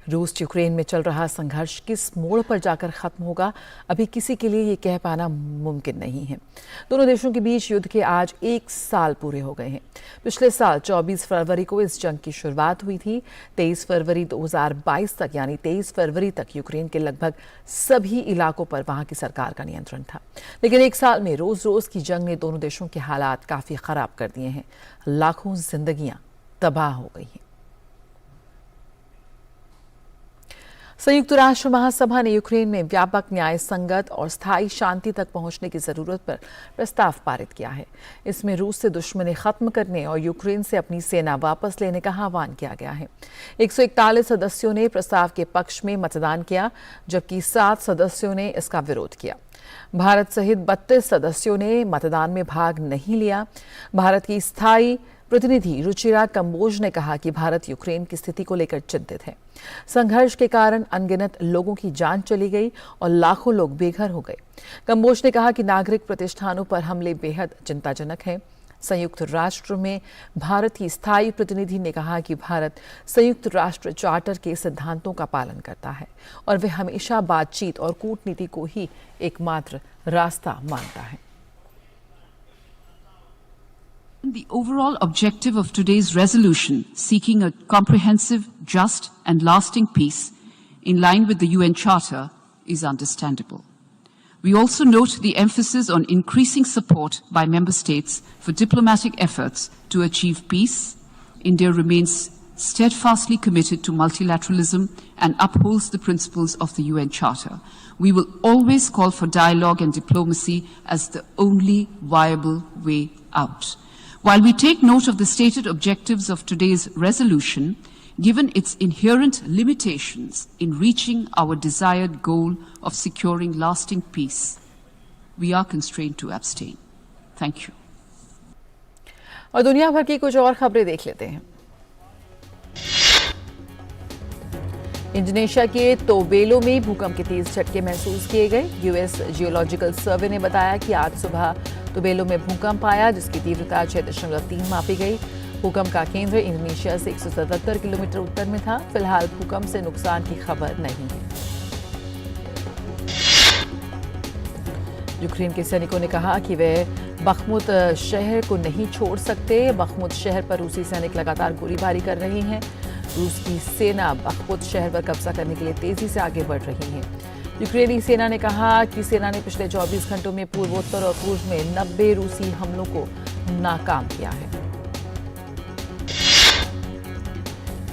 A: रूस यूक्रेन में चल रहा संघर्ष किस मोड़ पर जाकर खत्म होगा, अभी किसी के लिए ये कह पाना मुमकिन नहीं है। दोनों देशों के बीच युद्ध के आज 1 साल पूरे हो गए हैं। पिछले साल 24 फरवरी को इस जंग की शुरुआत हुई थी। 23 फरवरी 2022 तक यानी 23 फरवरी तक यूक्रेन के लगभग सभी इलाकों पर वहां की सरकार का नियंत्रण था। लेकिन 1 साल में रोज की जंग ने दोनों देशों के हालात काफी खराब कर दिए हैं। लाखों जिंदगियां तबाह हो गई हैं। संयुक्त राष्ट्र महासभा ने यूक्रेन में व्यापक, न्याय संगत और स्थायी शांति तक पहुंचने की जरूरत पर प्रस्ताव पारित किया है। इसमें रूस से दुश्मनी खत्म करने और यूक्रेन से अपनी सेना वापस लेने का आह्वान किया गया है। 141 सदस्यों ने प्रस्ताव के पक्ष में मतदान किया, जबकि 7 सदस्यों ने इसका विरोध किया। भारत सहित 32 सदस्यों ने मतदान में भाग नहीं लिया। भारत की स्थायी प्रतिनिधि रुचिरा कंबोज ने कहा कि भारत यूक्रेन की स्थिति को लेकर चिंतित है। संघर्ष के कारण अनगिनत लोगों की जान चली गई और लाखों लोग बेघर हो गए। कंबोज ने कहा कि नागरिक प्रतिष्ठानों पर हमले बेहद चिंताजनक हैं। संयुक्त राष्ट्र में भारत की स्थायी प्रतिनिधि ने कहा कि भारत संयुक्त राष्ट्र चार्टर के सिद्धांतों का पालन करता है और वे हमेशा बातचीत और कूटनीति को ही एकमात्र रास्ता मानता है।
P: The overall objective of today's resolution, seeking a comprehensive, just and lasting peace in line with the UN Charter, is understandable. We also note the emphasis on increasing support by member states for diplomatic efforts to achieve peace. India remains steadfastly committed to multilateralism and upholds the principles of the UN Charter. We will always call for dialogue and diplomacy as the only viable way out. While we take note of the stated objectives of today's resolution, given its inherent limitations in reaching our desired goal of securing lasting peace, we are constrained to abstain. Thank you.
A: और दुनिया भर की कुछ और खबरें देख लेते हैं। इंडोनेशिया के तोबेलो में भूकंप के तेज झटके महसूस किए गए। यूएस जियोलॉजिकल सर्वे ने बताया कि आज सुबह तोबेलो में भूकंप आया, जिसकी तीव्रता 6.3 मापी गई। भूकंप का केंद्र इंडोनेशिया से 177 किलोमीटर उत्तर में था। फिलहाल भूकंप से नुकसान की खबर नहीं है। यूक्रेन के सैनिकों ने कहा कि वे बखमुत शहर को नहीं छोड़ सकते। बखमुत शहर पर रूसी सैनिक लगातार गोलीबारी कर रहे हैं। रूस की सेना बखमुत शहर पर कब्जा करने के लिए तेजी से आगे बढ़ रही है। यूक्रेनी सेना ने कहा कि सेना ने पिछले 24 घंटों में पूर्वोत्तर और पूर्व में 90 रूसी हमलों को नाकाम किया है।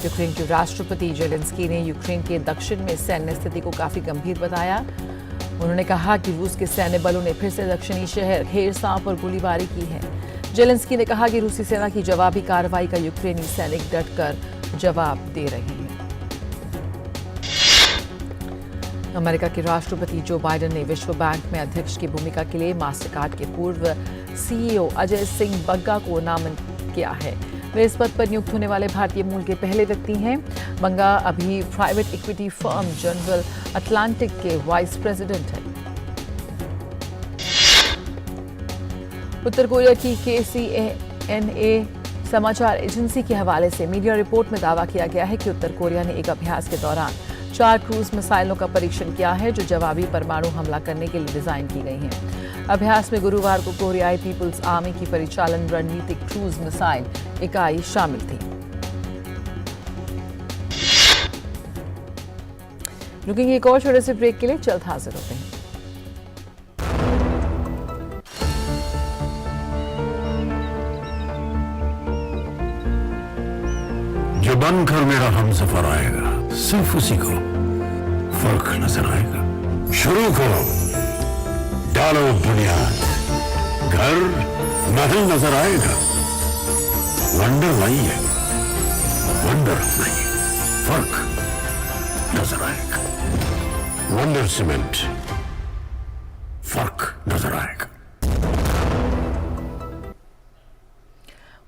A: यूक्रेन के राष्ट्रपति जेलेंस्की ने यूक्रेन के दक्षिण में सैन्य स्थिति को काफी गंभीर बताया। उन्होंने कहा कि रूस के सैन्य बलों ने फिर से दक्षिणी शहर खेरसां पर गोलीबारी की है। जेलेंस्की ने कहा कि रूसी सेना की जवाबी कार्रवाई का यूक्रेनी सैनिक डटकर जवाब दे रहे हैं। अमेरिका के राष्ट्रपति जो बाइडेन ने विश्व बैंक में अध्यक्ष की भूमिका के लिए मास्टरकार्ड के पूर्व सीईओ अजय सिंह बग्गा को नामित किया है। वे इस पद पर नियुक्त होने वाले भारतीय मूल के पहले व्यक्ति हैं। बंगा अभी private equity firm general Atlantic के वाइस प्रेसिडेंट हैं। उत्तर कोरिया की KCNA समाचार एजेंसी के हवाले से मीडिया रिपोर्ट में दावा किया गया है कि उत्तर कोरिया ने एक अभ्यास के दौरान 4 क्रूज मिसाइलों का परीक्षण किया है, जो जवाबी परमाणु हमला करने के लिए डिजाइन की गई हैं। अभ्यास में गुरुवार को कोरियाई पीपुल्स आर्मी की परिचालन रणनीतिक क्रूज मिसाइल इकाई शामिल थी। रुकेंगे एक और छोटे से ब्रेक के लिए, जल्द हाजिर होते हैं।
G: जो बनकर मेरा हमसफर आएगा, सिर्फ उसी को फर्क नजर आएगा। शुरू करो, डालो बुनियाद, घर महल नजर आएगा। वंडर नहीं है, वंडर नहीं, फर्क नजर आएगा। वंडर सीमेंट, फर्क नजर आएगा।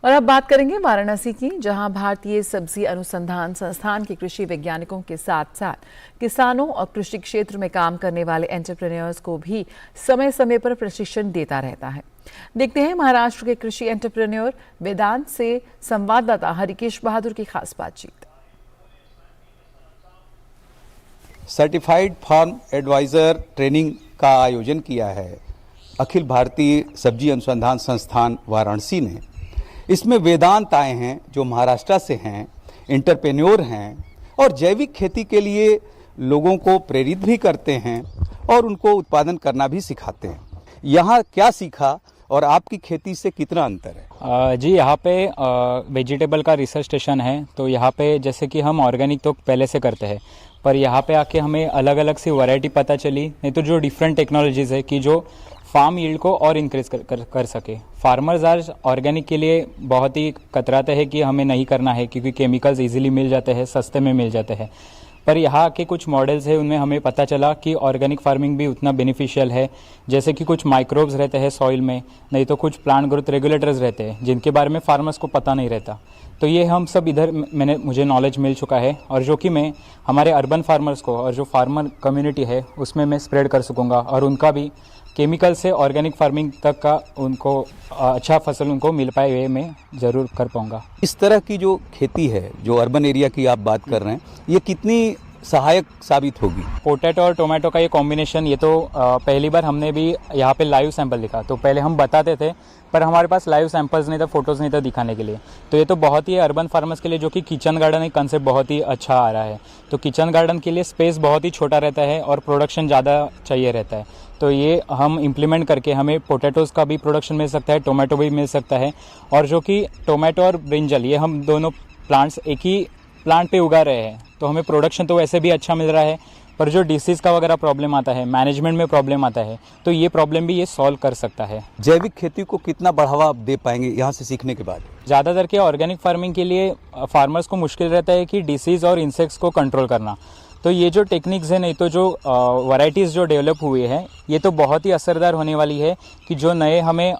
A: और अब बात करेंगे वाराणसी की, जहां भारतीय सब्जी अनुसंधान संस्थान के कृषि वैज्ञानिकों के साथ साथ किसानों और कृषि क्षेत्र में काम करने वाले एंटरप्रेन्योर्स को भी समय समय पर प्रशिक्षण देता रहता है। देखते हैं महाराष्ट्र के कृषि एंटरप्रेन्योर वेदांत से संवाददाता हरिकेश बहादुर की खास बातचीत।
Q: सर्टिफाइड फार्म एडवाइजर ट्रेनिंग का आयोजन किया है अखिल भारतीय सब्जी अनुसंधान संस्थान वाराणसी ने। इसमें वेदांत आए हैं जो महाराष्ट्र से हैं, एंटरप्रेन्योर हैं और जैविक खेती के लिए लोगों को प्रेरित भी करते हैं और उनको उत्पादन करना भी सिखाते हैं। यहाँ क्या सीखा और आपकी खेती से कितना अंतर है?
R: जी, यहाँ पे वेजिटेबल का रिसर्च स्टेशन है, तो यहाँ पे जैसे कि हम ऑर्गेनिक तो पहले से करते हैं, पर यहाँ पे आके हमें अलग अलग सी वैरायटी पता चली, नहीं तो जो डिफरेंट टेक्नोलॉजीज है कि जो फार्म यील्ड को और इंक्रीज कर सके। फार्मर्स आज ऑर्गेनिक के लिए बहुत ही कतराते हैं कि हमें नहीं करना है, क्योंकि केमिकल्स इजीली मिल जाते हैं, सस्ते में मिल जाते हैं। पर यहाँ के कुछ मॉडल्स हैं, उनमें हमें पता चला कि ऑर्गेनिक फार्मिंग भी उतना बेनिफिशियल है। जैसे कि कुछ माइक्रोब्स रहते हैं सॉइल में, नहीं तो कुछ प्लांट ग्रोथ रेगुलेटर्स रहते हैं जिनके बारे में फार्मर्स को पता नहीं रहता। तो ये हम सब इधर मुझे नॉलेज मिल चुका है, और जो कि मैं हमारे अर्बन फार्मर्स को और जो फार्मर कम्युनिटी है उसमें मैं स्प्रेड कर सकूँगा, और उनका भी केमिकल से ऑर्गेनिक फार्मिंग तक का उनको अच्छा फसल उनको मिल पाए, वे मैं ज़रूर कर पाऊँगा।
Q: इस तरह की जो खेती है, जो अर्बन एरिया की आप बात कर रहे हैं, ये कितनी सहायक साबित होगी?
R: पोटैटो और टोमेटो का ये कॉम्बिनेशन, ये तो पहली बार हमने भी यहाँ पे लाइव सैंपल दिखा। तो पहले हम बताते थे, पर हमारे पास लाइव सैंपल्स नहीं था, फोटोज़ नहीं था दिखाने के लिए। तो ये तो बहुत ही अर्बन फार्मर्स के लिए, जो कि किचन गार्डन एक कंसेप्ट बहुत ही अच्छा आ रहा है। तो किचन गार्डन के लिए स्पेस बहुत ही छोटा रहता है और प्रोडक्शन ज़्यादा चाहिए रहता है। तो ये हम इम्प्लीमेंट करके हमें पोटैटोज़ का भी प्रोडक्शन मिल सकता है, टोमेटो भी मिल सकता है। और जो कि टोमेटो और ब्रिंजल, ये हम दोनों प्लांट्स एक ही प्लांट पे उगा रहे हैं, तो हमें प्रोडक्शन तो वैसे भी अच्छा मिल रहा है, पर जो डिसीज़ का वगैरह प्रॉब्लम आता है, मैनेजमेंट में प्रॉब्लम आता है, तो ये प्रॉब्लम भी ये सॉल्व कर सकता है।
Q: जैविक खेती को कितना बढ़ावा आप दे पाएंगे यहाँ से सीखने के बाद?
R: ज़्यादातर के ऑर्गेनिक फार्मिंग के लिए फार्मर्स को मुश्किल रहता है कि डिसीज़ और इंसेक्ट्स को कंट्रोल करना। तो ये जो टेक्निक्स है, नहीं तो जो वैरायटीज़ जो डेवलप हुए हैं, ये तो बहुत ही असरदार होने वाली है कि जो नए हमें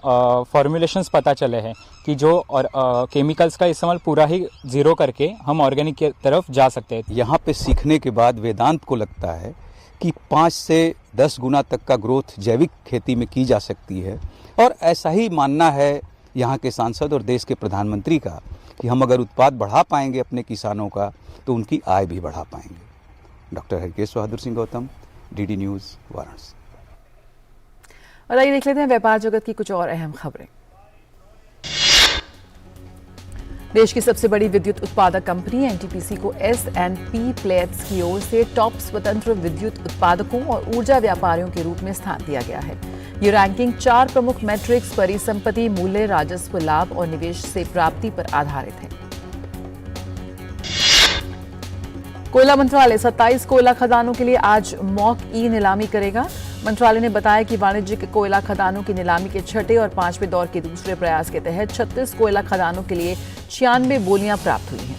R: फॉर्मुलेशंस पता चले हैं कि जो और केमिकल्स का इस्तेमाल पूरा ही ज़ीरो करके हम ऑर्गेनिक की तरफ जा सकते हैं।
Q: यहाँ पे सीखने के बाद वेदांत को लगता है कि 5 से 10 गुना तक का ग्रोथ जैविक खेती में की जा सकती है, और ऐसा ही मानना है यहाँ के सांसद और देश के प्रधानमंत्री का कि हम अगर उत्पाद बढ़ा पाएंगे अपने किसानों का तो उनकी आय भी बढ़ा पाएंगे। Doctor Harkesh Bahadur Singh Gautam, DD news, Varanasi.
A: और आइए देख लेते हैं व्यापार जगत की कुछ और अहम खबरें। देश की सबसे बड़ी विद्युत उत्पादक कंपनी एनटीपीसी को S&P प्लेट्स की ओर से टॉप स्वतंत्र विद्युत उत्पादकों और ऊर्जा व्यापारियों के रूप में स्थान दिया गया है। ये रैंकिंग 4 प्रमुख मैट्रिक्स परिसंपत्ति मूल्य, राजस्व लाभ और निवेश से प्राप्ति पर आधारित है। कोयला मंत्रालय 27 कोयला खदानों के लिए आज मॉक ई नीलामी करेगा। मंत्रालय ने बताया कि वाणिज्यिक कोयला खदानों की नीलामी के छठे और 5वें दौर के दूसरे प्रयास के तहत 36 कोयला खदानों के लिए 96 बोलियां प्राप्त हुई हैं।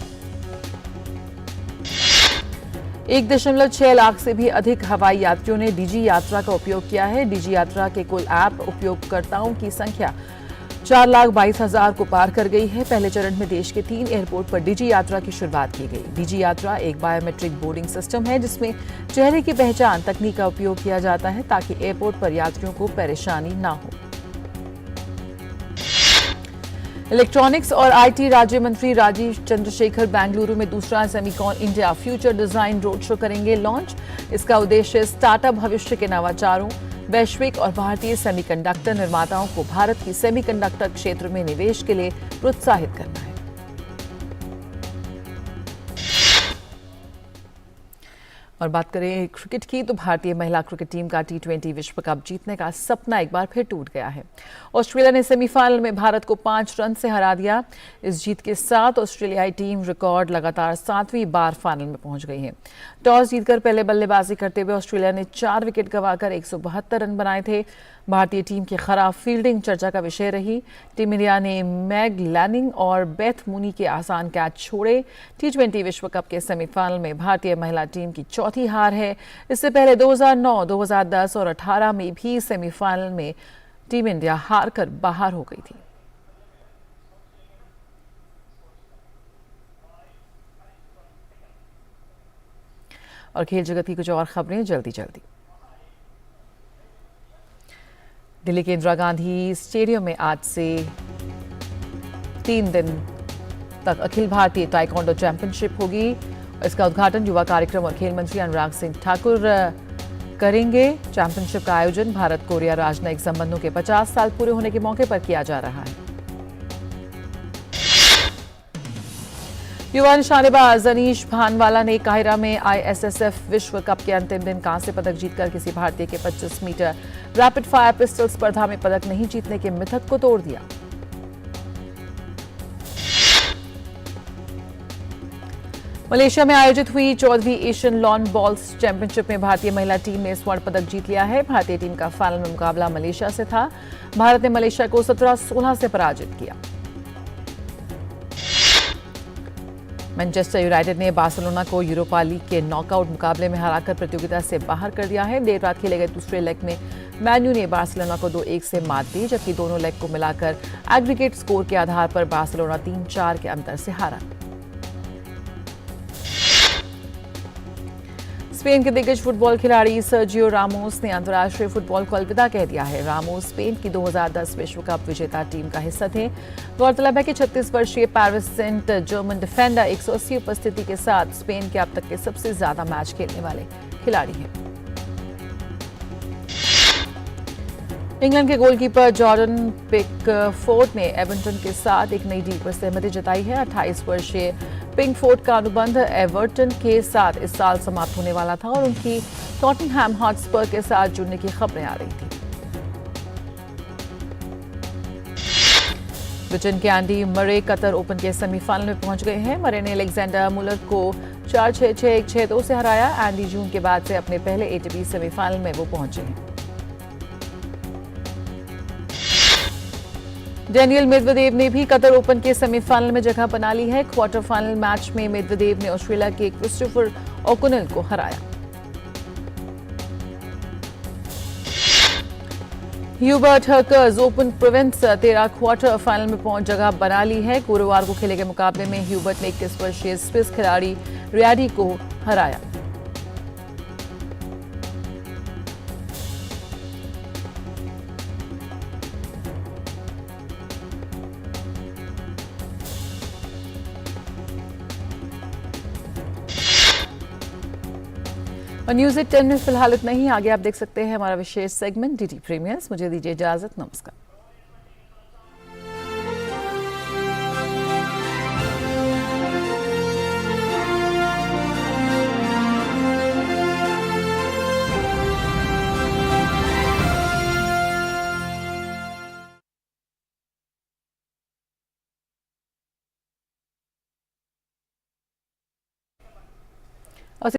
A: 1.6 लाख से भी अधिक हवाई यात्रियों ने डीजी यात्रा का उपयोग किया है। डीजी यात्रा के कुल ऐप उपयोगकर्ताओं की संख्या 4,22,000 को पार कर गई है। पहले चरण में देश के 3 एयरपोर्ट पर डीजी यात्रा की शुरुआत की गई। डीजी यात्रा एक बायोमेट्रिक बोर्डिंग सिस्टम है जिसमें चेहरे की पहचान तकनीक का उपयोग किया जाता है ताकि एयरपोर्ट पर यात्रियों को परेशानी न हो। इलेक्ट्रॉनिक्स और आईटी राज्य मंत्री राजीव चंद्रशेखर बेंगलुरु में दूसरा Semicon India future design road show करेंगे लॉन्च। इसका उद्देश्य स्टार्टअप भविष्य के नवाचारों, वैश्विक और भारतीय सेमीकंडक्टर निर्माताओं को भारत की सेमीकंडक्टर क्षेत्र में निवेश के लिए प्रोत्साहित करना है। और बात करें क्रिकेट की तो भारतीय महिला क्रिकेट टीम का T20 विश्व कप जीतने का सपना एक बार फिर टूट गया है। ऑस्ट्रेलिया ने सेमीफाइनल में भारत को 5 रन से हरा दिया। इस जीत के साथ ऑस्ट्रेलियाई टीम रिकॉर्ड लगातार 7वीं बार फाइनल में पहुंच गई है। टॉस जीतकर पहले बल्लेबाजी करते हुए ऑस्ट्रेलिया ने 4 विकेट गंवाकर 172 रन बनाए थे। भारतीय टीम की खराब फील्डिंग चर्चा का विषय रही। टीम इंडिया ने मैग लैनिंग और बेथ मूनी के आसान कैच छोड़े। T20 विश्व कप के सेमीफाइनल में भारतीय महिला टीम की चौथी हार है। इससे पहले 2009, 2010 और 18 में भी सेमीफाइनल में टीम इंडिया हार कर बाहर हो गई थी। और खेल जगत की कुछ और खबरें जल्दी। दिल्ली के इंदिरा गांधी स्टेडियम में आज से 3 दिन तक अखिल भारतीय ताइक्वांडो चैंपियनशिप होगी। इसका उद्घाटन युवा कार्यक्रम और खेल मंत्री अनुराग सिंह ठाकुर करेंगे। चैंपियनशिप का आयोजन भारत कोरिया राजनयिक संबंधों के 50 साल पूरे होने के मौके पर किया जा रहा है। युवा निशानेबाज अनीश भानवाला ने काहिरा में ISSF विश्व कप के अंतिम दिन कांस्य पदक जीतकर किसी भारतीय के 25 मीटर रैपिड फायर पिस्टल स्पर्धा में पदक नहीं जीतने के मिथक को तोड़ दिया। मलेशिया में आयोजित हुई 14वीं एशियन लॉन बॉल्स चैंपियनशिप में भारतीय महिला टीम ने स्वर्ण पदक जीत लिया है। भारतीय टीम का फाइनल में मुकाबला मलेशिया से था। भारत ने मलेशिया को 17-16 से पराजित किया। मैनचेस्टर यूनाइटेड ने बार्सिलोना को यूरोपा लीग के नॉकआउट मुकाबले में हराकर प्रतियोगिता से बाहर कर दिया है। देर रात खेले गए दूसरे लेग में मैन यू ने बार्सिलोना को 2-1 से मात दी, जबकि दोनों लेग को मिलाकर एग्रीगेट स्कोर के आधार पर बार्सिलोना 3-4 के अंतर से हारा। स्पेन के दिग्गज फुटबॉल खिलाड़ी सर्जियो रामोस ने अंतर्राष्ट्रीय फुटबॉल को अलविदा कह दिया है। रामोस स्पेन की 2010 विश्व कप विजेता टीम का हिस्सा थे। गौरतलब है कि 36 वर्षीय पेरिस सेंट जर्मन डिफेंडर 180 उपस्थिति के साथ स्पेन के अब तक के सबसे ज्यादा मैच खेलने वाले खिलाड़ी हैं। इंग्लैंड के गोलकीपर जॉर्डन पिकफोर्ड ने एवर्टन के साथ एक नई डील पर सहमति जताई है। 28 वर्षीय पिकफोर्ड का अनुबंध एवर्टन के साथ इस साल समाप्त होने वाला था और उनकी टॉटनहैम हॉटस्पर के साथ जुड़ने की खबरें आ रही थी। ब्रिटेन के एंडी मरे कतर ओपन के सेमीफाइनल में पहुंच गए हैं। मरे ने अलेक्जेंडर मुलर को 4-6, 6-1, 6-2 से हराया। एंडी जून के बाद से अपने पहले ATP सेमीफाइनल में वो पहुंचे हैं। डेनियल मेदवेदेव ने भी कतर ओपन के सेमीफाइनल में जगह बना ली है। क्वार्टर फाइनल मैच में मेदवेदेव ने ऑस्ट्रेलिया के क्रिस्टोफर ओकुनेल को हराया। Hubert Hurkacz open province 13 quarter final में पहुंच जगह बना ली है। गुरुवार को खेले गए मुकाबले में ह्यूबर्ट ने 21 वर्षीय स्विस खिलाड़ी रियाडी को हराया। और न्यूज़ 10 में फिलहाल इतना ही। आगे आप देख सकते हैं हमारा विशेष सेगमेंट डीडी प्रीमियर्स। मुझे दीजिए इजाजत, नमस्कार।